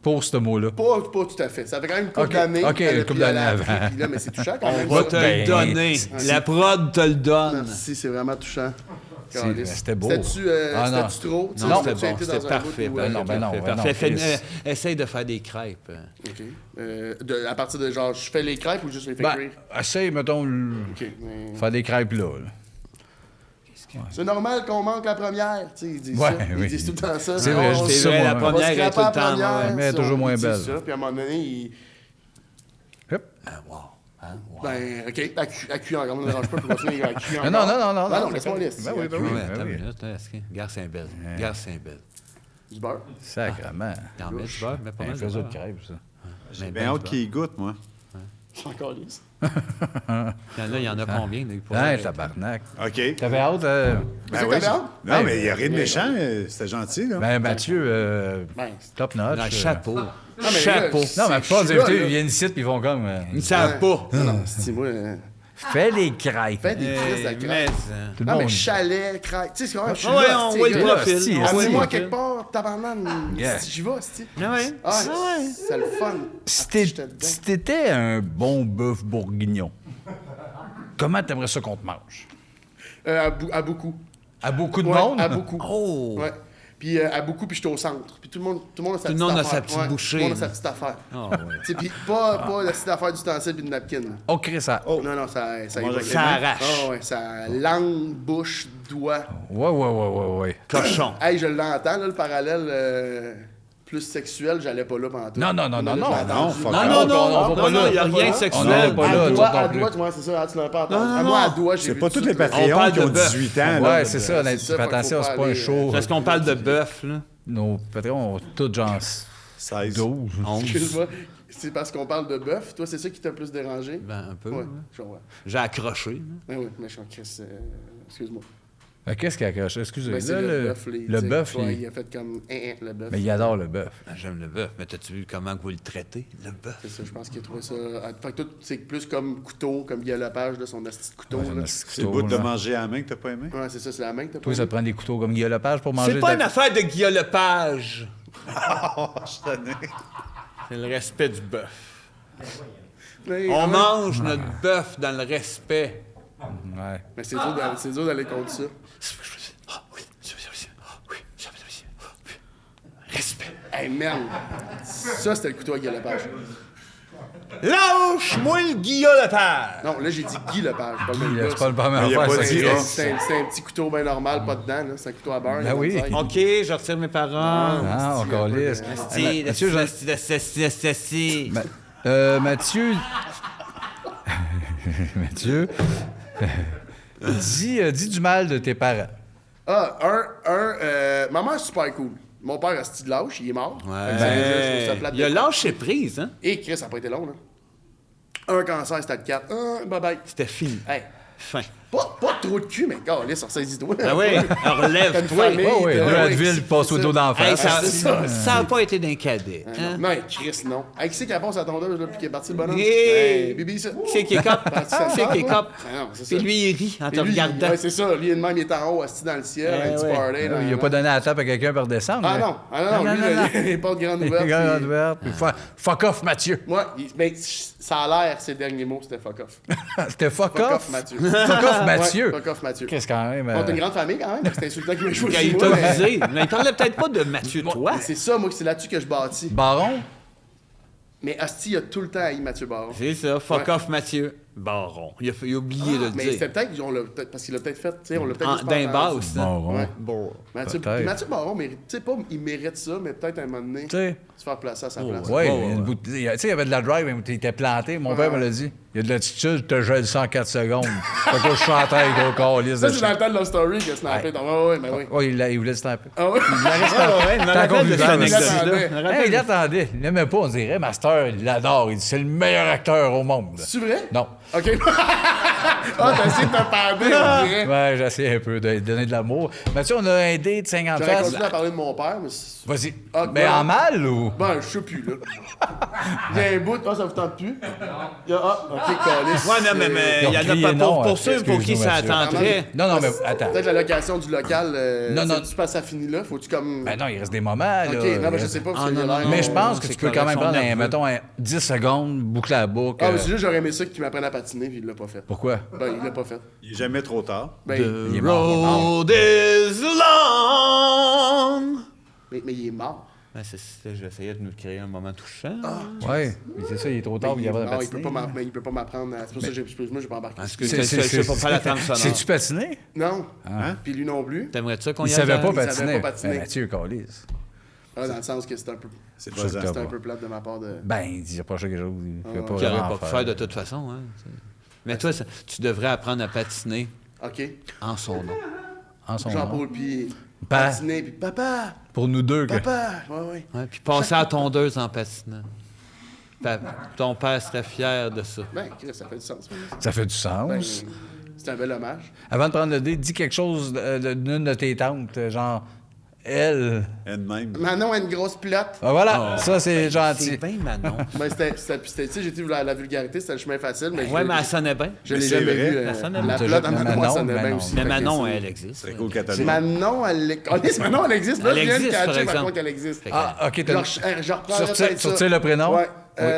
Pour ce mot-là. Pas tout à fait. Ça fait quand même une couple Ok, d'années. ok, Elle a une couple pris à la d'années appris, avant. puis là, mais c'est touchant quand On même. va ça. te Ben, le donner. La prod te le donne. Merci, c'est vraiment touchant. C'est- Caliste. c'était beau. C'était-tu Ah, non. c'était-tu trop? Tu sais, Non, tu c'était as bon. été C'était dans un parfait. bout où, Ben non, ben non. Parfait, ouais, parfait. non, Chris. Essaye de faire des crêpes. OK. À partir de genre, je fais les crêpes ou juste les fais Ben, cuire? essaye, mettons, OK. Mais faire des crêpes là. c'est normal qu'on manque la première. Tu sais, ils disent Ouais, ça. Ils oui. disent tout le temps ça. C'est vrai, je dis C'est ça, vrai, moi. la On va première est scraper tout le la temps première, mauvaise. mais elle est toujours on moins dit belle. ça, puis à un moment donné, il... Hop. Ben, OK, à cuire, on ne dérange pas pour continuer à cuire Non, encore. non, non, non. Ben non, non, laisse-moi laisser. Ben oui, ben oui, Ouais, ben attends oui. une minute. Garde Saint-Belle. Garde Saint-Belle. Du beurre. Sacrement. T'en mets du beurre, mais pas Un mal de faisceau de beurre. crêpes, ça. J'ai bien hâte qu'il goûte, moi. C'est encore lisse. Là, il y en a combien? des pour- Hein, tabarnak. OK. T'avais hâte? C'est ça que t'avais hâte? Non, mais il n'y a rien de méchant. C'était gentil, là. Ben, Mathieu, Ben, top notch. Non, chapeau. mais Chapeau. là, Non, mais je pas suis des là, invités, là. ils viennent ici puis ils vont comme. Ils ne savent pas. non, c'est moi. Fais les crêpes. Fais des crises de Mais, crêpes. Tout le Non, mais monde. chalet, crêpes. Tu sais, c'est quand même. Je suis ouais, là, on esti, voit le gars. profil. esti, On esti. voit le Envoie-moi profil. quelque part, tabarnak. Yeah. J'y vais, esti. Ah ouais. Ah, c'est le fun. Si J'étais dedans. t'étais un bon bœuf bourguignon, comment t'aimerais ça qu'on te mange? À beaucoup. À beaucoup de Ouais, monde? à beaucoup. Oh! Ouais. Puis à beaucoup, puis j'étais au centre. Puis tout le monde a sa Tout le petite monde a affaire. sa petite Ouais, bouchée, Tout le monde a là. sa petite affaire. Ah, ouais. Tu sais, puis pas la petite affaire d'ustensile puis de napkin. là. Oh, Chris, ça. Non, non, ça y va. Ça arrache. Ah ouais, ça langue, bouche, doigt. Ouais. Cochon. Hey, je l'entends, là, le parallèle plus sexuel, j'allais pas là pendant tout. Non. Non, fuck Non, off. non, non, on va pas là. il n'y a rien de On sexuel. n'en va pas là, À nous doigt, autres non à plus. doigt, tu vois, c'est ça, tu l'as pas entendu. Non, À non, moi, à non. doigt, j'ai C'est vu pas tout tous les de suite. On Patreons parle qui de ont bœuf. 18 ans. là. Ouais, c'est ça. c'est ça, Fais attention, faut c'est pas pas un aller, show. Parce qu'on parle de bœuf, là. Nos patrons ont tous genre 16. 12. 11. Excuse-moi, c'est parce qu'on parle de bœuf. Toi, c'est ça qui t'a plus dérangé? Ben, un peu. Ouais, ouais. je comprends. J'ai accroché. là. Ben oui, mais je suis en crise. Excuse-moi. Qu'est-ce qu'il a accroché? Ben, Excusez. c'est là, le bœuf. le bœuf, ouais, il- il a fait comme le bœuf. mais il adore le bœuf. Ben, j'aime le bœuf, mais t'as-tu vu comment vous le traitez, le bœuf? C'est ça, je pense qu'il a trouvé ça. Fait que toi, c'est plus comme couteau, comme Guy Lepage, de son asti de couteau. là. C'est le bout de manger à la main que t'as pas aimé? Ouais, c'est ça, c'est la main que t'as Toi, pas ça te vu? prend des couteaux comme Guillaume Lepage pour manger C'est pas de- une affaire de Guillaume Lepage. Je C'est le respect du bœuf. Mais, On ouais. mange notre bœuf dans le respect. Ouais. Mais c'est dur d'aller contre ça. Respect. Hey, merde! Ça, c'était le couteau à Guy Lepage. Lâche-moi le Guillaume Lepage! Non, là, j'ai dit Guy Lepage, pas le même gars. C'est pas le premier il a affaire, pas ça. dit, Chris. hein. C'est un petit couteau bien normal, pas dedans, là. C'est un couteau à beurre. Ben oui. OK, je retire mes paroles. Ah, encore lisse. Mathieu, Mathieu... Mathieu... dis du mal de tes parents. Ah, ma mère, c'est super cool. Mon père, a ce de lâche, il est mort. Fait que je trouve ça plate Il a de- lâché prise, hein? Et Chris, ça n'a pas été long, là. Un cancer, stade 4. Bye bye. C'était fini. Hey, Fin. pas trop de cul, mais calisse, ressaisis-toi. Ah oui, T'as relève-toi. une famille. Oh, oui, t'as- deux ouais, Advil passe au dos d'en Hey, face. ça n'a pas été d'un cadet. Hein? Non, Chris, non. Hey, qui c'est qui a passé à tondeuse, là, puis qui est parti le bonhomme? Hey! Bibi, ça. Qui c'est qui est cop? Parti Qui c'est qui est cop? Ah non, c'est ça. Puis lui, il rit en te Et lui, regardant. ouais, c'est ça. Lui, de même, il est en haut, assis dans le ciel, un petit ouais. party. Il a pas donné la tape à quelqu'un pour redescendre. Ah mais- non, lui, là, il est pas de grande ouverte. Grande puis- ouverte, puis fuck off, Mathieu. Ouais, mais ça a l'air, ses derniers mots, c'était fuck off. C'était fuck Fuck off. off, Mathieu. Fuck off, Mathieu. Ouais, fuck off, Mathieu. Qu'est-ce quand même. On est une grande famille, quand même. C'est insultant qu'il m'a joué Il chez t'a moi. mais- visé. Mais il parlait peut-être pas de Mathieu toi. mais c'est ça, moi, c'est là-dessus que je bâtis. Baron? Mais Asti a tout le temps haï Mathieu Baron. C'est ça, fuck Ouais. off Mathieu. Baron. Il a oublié de le Mais dire. c'était peut-être, parce qu'il l'a peut-être fait, tu sais, on l'a peut-être juste pas D'un entendu. basse. hein. Baron. Ouais. Bon. Mathieu, Peut-être. puis Mathieu Baron, mérite, tu sais pas, il mérite ça, mais peut-être à un moment donné, Tu sais. se faire placer à sa place. Ouais, Ouais, ouais, une ouais. bouteille- tu sais, il y avait de la drive, mais il était planté. Mon père me l'a dit. Il y a de l'attitude, je te gèle ça en 4 secondes. Fait que je chantais avec gros calice Ça, de c'est dans le temps de Love Story que snappé. Ouais, mais oui. Ouais, il voulait se taper. Ah ouais? Ouais, je me Tant rappelle qu'on de cette vivait, anecdote-là. il Je me Hey, rappelle il attendait. Il l'aimait pas, on dirait. Master, il l'adore. Il dit c'est le meilleur acteur au monde. C'est vrai? Non. OK. Ah, t'as essayé de te parler, on dirait. Ouais, j'essaie un peu de donner de l'amour. Mathieu, on a un date de 50 J'aurais faces. continué à parler de mon père, mais... Vas-y. Ah, Mais non. en mal ou? Ben, je sais plus, là. Il y a un bout, ça vous tente plus? Il y a, OK, calice. Ouais, non, mais Ils ont il y en crié a pas non, pour ceux pour qui excuse-nous, ça Mathieu. attendrait. Non, non, mais attends. Peut-être la location du local, Non, non. tu passes ça finit là? Faut-tu comme... Ben non, il reste des moments, là. OK, non, mais je sais pas, parce Ah, qu'il y a non, l'air... non, Mais je pense que c'est tu peux quand même correct, prendre, son nerveux. mettons, 10 secondes, boucler la boucle. Ah, mais c'est juste, j'aurais aimé ça qu'il m'apprenne à patiner, puis il l'a pas fait. Pourquoi? Ben, il l'a pas fait. Il est jamais trop tard. Ben, Il est mort. Road is long. mais il est mort. Ben, j'essayais de nous créer un moment touchant. Ouais, mais c'est ça, il est trop tard, il y a pas de Non, il patiner. peut pas m'apprendre. C'est pour ça que j'ai pas embarqué. Parce que je sais pas faire la trame sonore. C'est-tu patiner? Non. Puis lui non plus. T'aimerais ça qu'on Il y savait aille? pas il savait patiner. pas patiner. Ben, Mathieu, calisse. Ah, dans le sens que c'est un peu... C'est Je pas sais ça. C'est un peu plate de ma part de... Ben, il a pas quelque chose. Il fait pas Qu'il aurait vraiment pas pu faire de toute façon. Hein. Mais toi, tu devrais apprendre à patiner OK. en son nom. En son nom. Jean-Paul, puis... Pa- Patiner, puis papa! Pour nous deux. que- Papa! Ouais. Ouais, puis passer à tondeuse en patinant. Ton père serait fier de ça. Ben, Chris, ça fait du sens. Ça fait du Ben, sens. c'est un bel hommage. Avant de prendre le dé, dis quelque chose d'une de tes tantes, genre elle. Elle-même. Manon a une grosse pilote. Ah, voilà, ça c'est C'est gentil. bien Manon. Ben, tu sais, j'ai dit la vulgarité, c'était le chemin facile, mais Ouais, mais elle sonnait bien. je Mais l'ai c'est jamais vrai. vu. Elle sonnait La bien. pilote à Manon, Manon, elle sonnait bien Manon. aussi. Mais Fait que Manon, c'est- elle existe. C'est cool catholique. Manon, Manon, elle existe. Là, Elle je viens de existe, par catcher, par exemple. contre, qu'elle existe. Fait que- Ah, ok, t'as Je reprendrai peut-être ça. Sortir le prénom? Ouais.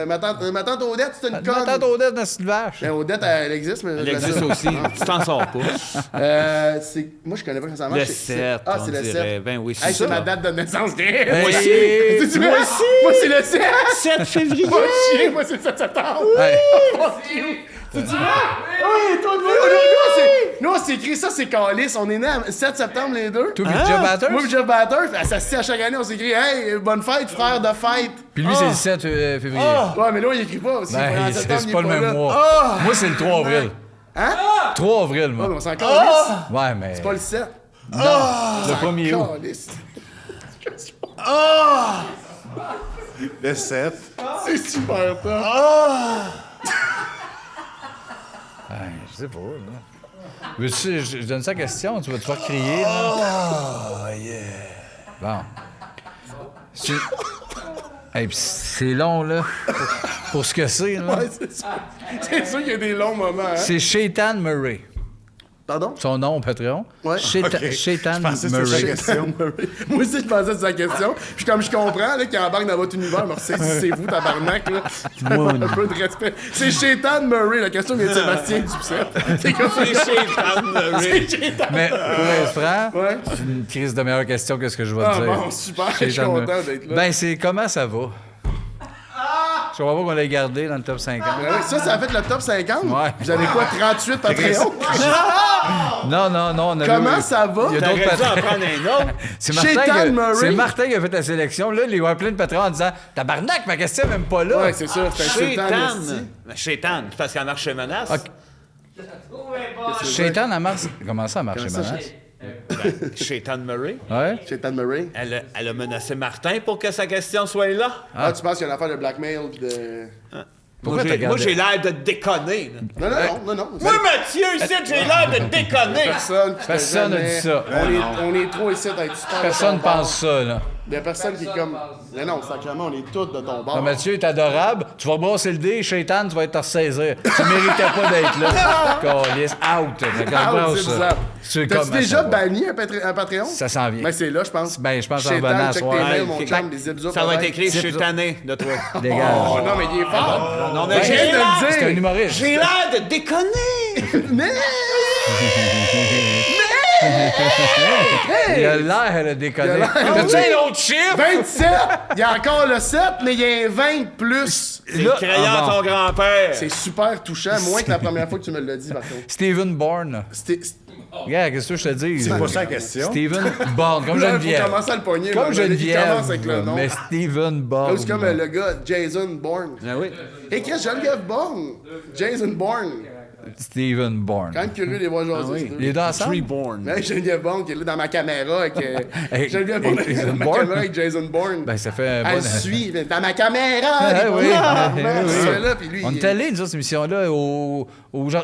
Ma tante Odette, c'est une Ma tante conne. Odette, dans cette vache. Ben, Odette, elle existe, mais... Elle je existe l'assure. aussi. Tu t'en sors pas. Moi, je connais pas comment ça marche. Le C'est- 7, Ah, on c'est le dirait. 7. Ben oui, Hey, c'est ça. ma date de naissance. Moi aussi. aussi. Moi aussi. Moi, c'est le 7. 7 février. Moi, chien, moi, c'est le 7 septembre. Hey. Fuck you. C'est du vrai? Oui, toi, c'est... Nous, on s'est écrit ça, c'est calice. On est nés le 7 septembre, les deux. Toi, puis Jeff Batters? Moi, et Jeff Batters, ça se tient à chaque année, on s'écrit hey, bonne fête, frère de fête. Puis lui, c'est le 7 février. Ouais, mais là, il écrit pas aussi. Ben, En septembre, il c'est est pas le même là. mois. Moi, c'est le 3 avril. Hein? 3 avril, Ouais, moi. mais on s'en calisse. Ouais, mais. C'est pas le 7. Le 1er août. Calisse. Le 7. C'est super top. Je sais pas, là. Veux-tu, je donne ça la question, tu vas te faire crier, là? Bon. C'est... Hey, pis c'est long, là, pour ce que c'est, là. Ouais, c'est sûr. C'est sûr qu'il y a des longs moments, hein? C'est Shaitan Murray. Pardon? Son nom au Patreon. Ouais. Shaitan Je pensais que c'était Murray. sa question. Moi aussi, je pensais que c'était sa question. Puis comme je comprends, là, qu'il embarque dans votre univers, mais c'est vous, tabarnak, là. Un peu de respect. C'est Shaitan Murray. La question vient de Sébastien Dubcet. C'est comme ça. C'est Shaitan Murray. C'est Shaitan. Mais pour être franc, Ouais. c'est une crise de meilleure question que ce que je vais Ah te dire. bon, super. Je suis Shaitan content Murray. d'être là. Ben, c'est comment ça va? Je comprends pas qu'on l'ait gardé dans le top 50. Ben oui, ça a fait le top 50? Ouais. Vous avez quoi, 38 Patreon? Non, on a Comment ça va? Il y a T'aurais d'autres dû en Patreons. prendre un autre. C'est Shaitan Murray. C'est Martin qui a fait la sélection. Là, les voit plein de patrons en disant tabarnak, ma question est même pas là. Ouais, c'est ça. C'est un Shaitan. esti. Shaitan, c'est parce qu'elle marche chez Menace. Ok. Shaitan, elle marche. Comment ça, elle marche chez Menace? Shaitan Murray. Ouais. Shaitan Murray. Elle a menacé Martin pour que sa question soit là. Ah, tu penses qu'il y a une affaire de blackmail pis de... Pourquoi t'as Moi, gardé? j'ai l'air de déconner. là. Non. Moi, Mathieu, ici, j'ai l'air de déconner. Personne n'a dit ça. On est trop ici à être super. Personne de ton bord. pense ça, là. Il y a personne qui est comme. Mais non, sacrément, on est tous de ton bord. Non, Mathieu est adorable. Tu vas brasser le dé, Shaitan, tu vas être à ressaisir. Tu méritais pas d'être là. Câlisse, out. Fait qu'on Ah, brasse c'est ça. bizarre. C'est T'as-tu comment déjà ça va? banni un Patreon? Ça s'en vient. Ben, c'est là, je pense. Ben, je pense en Shaitan, revenant à check soir. tes mails, Ouais, mon fait- chum, des zip Ça va être écrit, je suis Zip- tanné de toi. Dégage. Oh non, mais il est fort. Non, Ben, mais je viens de le C'est un dire. humoriste. j'ai l'air de déconner. Mais. Il a l'air de déconner. T'as-tu un autre chiffre? 27! Il y a encore le 7, mais il y a un 20 de plus. C'est le crayon à ton grand-père. C'est super touchant, moins que la première fois que tu me l'as dit, par contre. Stephen Bourne. Regarde, qu'est-ce que je te dis? C'est pas ça la question. Stephen Bourne, comme Là, il faut Geneviève. commencer à le pogner. Comme là. Il Geneviève. commence avec le nom. Mais Stephen Là, Bourne. c'est comme le gars, Jason Bourne. Ah oui. Hé, qu'est-ce que Geneviève Bourne? Jason Bourne. Stephen Bourne. Quand même curieux de les voir jaser. ces deux. Les deux ensemble? Reborn. Mais Geneviève Bourne qui est là dans ma caméra avec. Avec- Geneviève Bourne avec Jason dans ma Bourne? caméra avec Jason Bourne. Ben, ça fait un Elle bon... suit dans ma caméra. Ah, les oui, bois, oui, man, oui. c'est là, puis lui, On il- est allé, nous autres, cette émission-là, au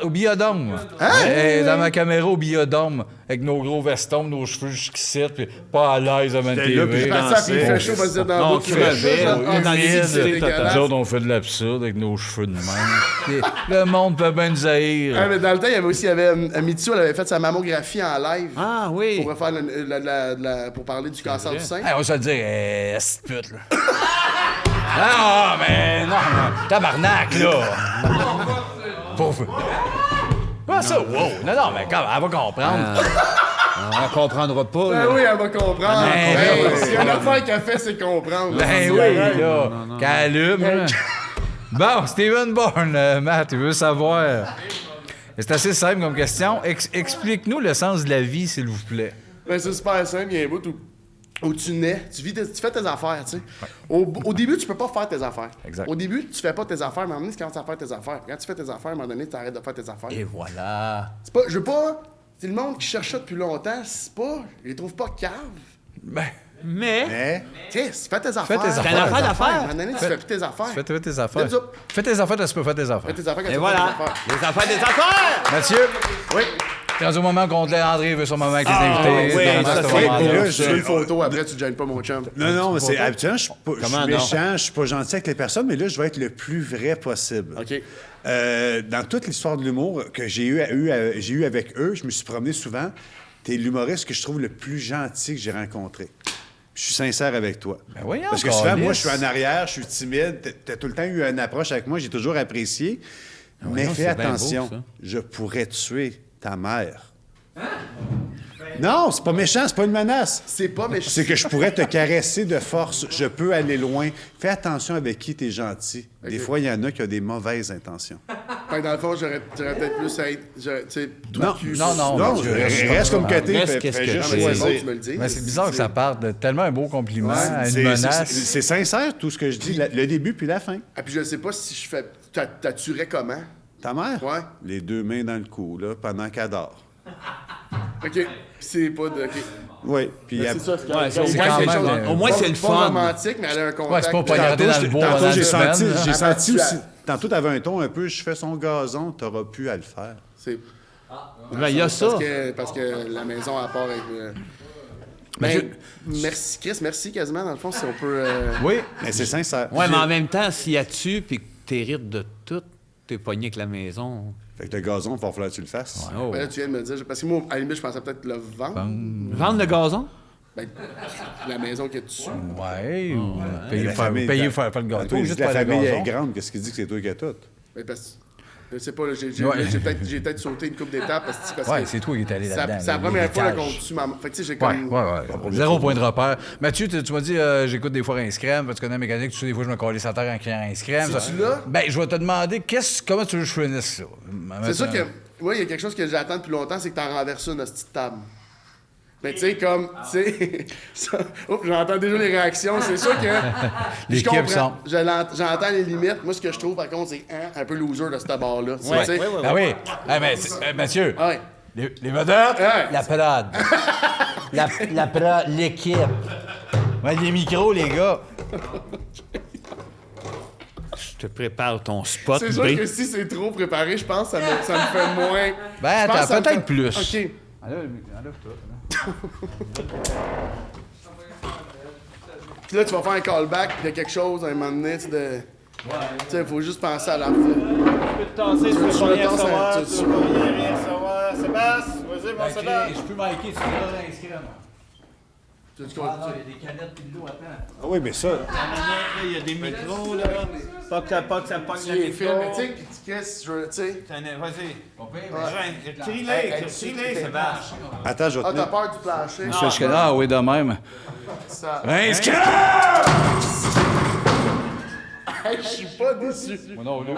Biodôme. Hein? Dans ma caméra au Biodôme, avec nos gros vestons, nos cheveux jusqu'ici, puis pas à l'aise devant une J'étais là, puis TV. je Parce que ça, puis il fait chaud, on va se dire dans Non, la bouche. tu rêvais, Ah, dans c'est l'humidité dégueulasse. Nous autres, on fait de l'absurde avec nos cheveux de même. Puis le monde peut bien nous haïr. Ah, mais dans le temps, il y avait aussi, Mitsu, elle avait fait sa mammographie en live. Ah oui. Pour faire pour parler du cancer du sein. Hey, on va se le dire, c'est pute, là. Ah, mais non, tabarnak, là. Pauvre. Quoi ça? Wow! Non, mais quand elle va comprendre. On comprendra pas. Ben là. oui, elle va comprendre. Ben Ben, oui. s'il y a une affaire qu'elle fait, c'est comprendre. Ben C'est oui, correct. là. Qu'elle allume, là. Bon, Stephen Bourne, Matt, il veut savoir. C'est assez simple comme question. Explique-nous le sens de la vie, s'il vous plaît. Ben, c'est super simple. Il y a un bout où tu nais, tu fais tes affaires, tu sais. Au début, tu peux pas faire tes affaires. Exact. Au début, tu fais pas tes affaires, mais à un moment donné, tu commences à faire tes affaires. Quand tu fais tes affaires, à un moment donné, tu arrêtes de faire tes affaires. Et voilà. C'est pas, je veux pas. C'est le monde qui cherche ça depuis longtemps, c'est pas. Je les trouve pas caves. Ben, Mais, Mais, Chris, fais tes affaires. tes affaires. T'as une affaire d'affaires. À un moment donné, tu fais plus tes affaires. fais tes affaires. Fais ça. Fais tes affaires, tu peux faire tes affaires. Fais tes affaires quand et tu voilà. fais tes affaires. Les affaires des affaires. Mathieu, Oui. t'es dans un moment qu'on André veut son moment avec les Ah, invités. oui, T'es dans ça, ce c'est- moment-là. puis là, Je fais une photo, après, tu te gênes pas, mon chum. non, mais c'est habituellement, je suis pas- je Comment suis non? méchant, je suis pas gentil avec les personnes, mais là, je vais être le plus vrai possible. OK. Dans toute l'histoire de l'humour que j'ai eu avec eux, je me suis promené souvent. T'es l'humoriste que je trouve le plus gentil que j'ai rencontré. Je suis sincère avec toi. Ben voyons, Parce que souvent, moi, je câlisse. suis en arrière, je suis timide. T'as tout le temps eu une approche avec moi, j'ai toujours apprécié. Mais voyons, fais c'est bien attention, beau, ça. je pourrais tuer ta mère. Non, c'est pas méchant, c'est pas une menace. C'est pas méchant. C'est que je pourrais te caresser de force. Je peux aller loin. Fais attention avec qui t'es gentil. Des fois, il y en a qui ont des mauvaises intentions. OK. Fait que dans le fond, j'aurais peut-être plus à être. Tu sais, tout Non, cul. non, Non, Mathieu, reste comme que t'es. Reste Fais qu'est-ce que juste t'es. Non, mais c'est choisir. bon, tu me le dis. Mais c'est bizarre que ça parte de tellement un beau compliment à une C'est menace. sincère, tout ce que je dis. Le début puis la fin. Ah, puis je sais pas si je fais. T'as tuerais comment? Ta mère? Ouais. Les 2 mains dans le cou, là, pendant qu'elle dort. OK. Puis c'est pas de. OK. Oui. Puis Mais elle- c'est ça, c'est Ouais, c'est au c'est moins, quelque c'est- chose- au moins, c'est le pas fun. romantique, mais elle a un contact. Ouais, c'est pas poignarder dans le bois Tantôt, pendant j'ai une senti, semaine, j'ai hein. senti tu aussi. as- Tantôt, t'avais un ton un peu, je fais son gazon, t'auras pu à le faire. C'est Ben, il y a ça. parce que la maison, à part avec. Mathieu- Merci, Chris, merci quasiment, dans le fond, si on peut. Oui. Mais c'est sincère. Ouais, mais en même temps, s'il y a tu puis que t'hérites de tout, t'es pogné avec la maison. Fait que le gazon, il va falloir que tu le fasses. Oh. Ben là, tu viens de me dire. Parce que moi, à la limite, je pensais peut-être le vendre. Vendre le gazon? Ben, la maison qui est dessus. Ouais, ou Mais la famille- payer faire pas le Tantôt, gâteau, il dit juste que la faire le famille est gazon. grande, qu'est-ce qu'il dit que c'est toi qui as tout? Ben, parce je sais pas, là, j'ai Ouais. peut-être sauté une couple d'étapes parce Ouais, que c'est toi qui es allé là-dedans. c'est la là, première fois là, qu'on l'étage. tue ma. Fait que tu sais, j'ai Ouais, comme. ouais. Zéro point de repère. Mathieu, tu m'as dit, j'écoute des fois Rince Crème, parce que tu connais la mécanique, tu sais, des fois, je me collais sa terre en criant Rince Crème. C'est-tu là? Ben, je vais te demander, comment tu veux que je finisse ça? C'est sûr que. Moi, il y a quelque chose que j'attends depuis longtemps, c'est que t'en renverses une hostie de table. Mais tu sais, comme. Tu sais. ça- Oups, j'entends déjà les réactions. C'est sûr que. Les je comprends. kibs sont- J'entends les limites. Moi, ce que je trouve, par contre, c'est un peu loser de cette barre-là. Tu sais. Ah oui. Ah, mais, Mathieu, Ouais. les vedettes, Ouais. la prod. la prod, l'équipe. Ouais, les micros, les gars. Je te prépare ton spot, C'est sûr B. que si c'est trop préparé, je pense que ça me fait moins. Ben, Je pense que attends, ça me peut-être fait- plus. OK. Puis là, tu vas faire un callback, puis il y a quelque chose à un moment donné, tu sais, de. Tu sais, il faut juste penser à la fin. Je peux te tasser, tu veux veux pas rien rien savoir, savoir, tu veux rien savoir. Sébastien, vas-y, mon Sébastien. Je peux marquer, tu diras Rince Crème. Tu il y a des canettes pis de l'eau, attends. Ah oui, mais ça, Il y a des micros, là. Pas que ça pogne Tu le les micro. filmes, mais tu sais, puis tu crisses, tu sais. Vas-y. Crie-les, Sébastien. attends, je vais Ah, te t'as mettre. peur du plancher? Ah oui, de même. Ça. Rince Crème! Hey, je suis pas déçu. Moi non, là.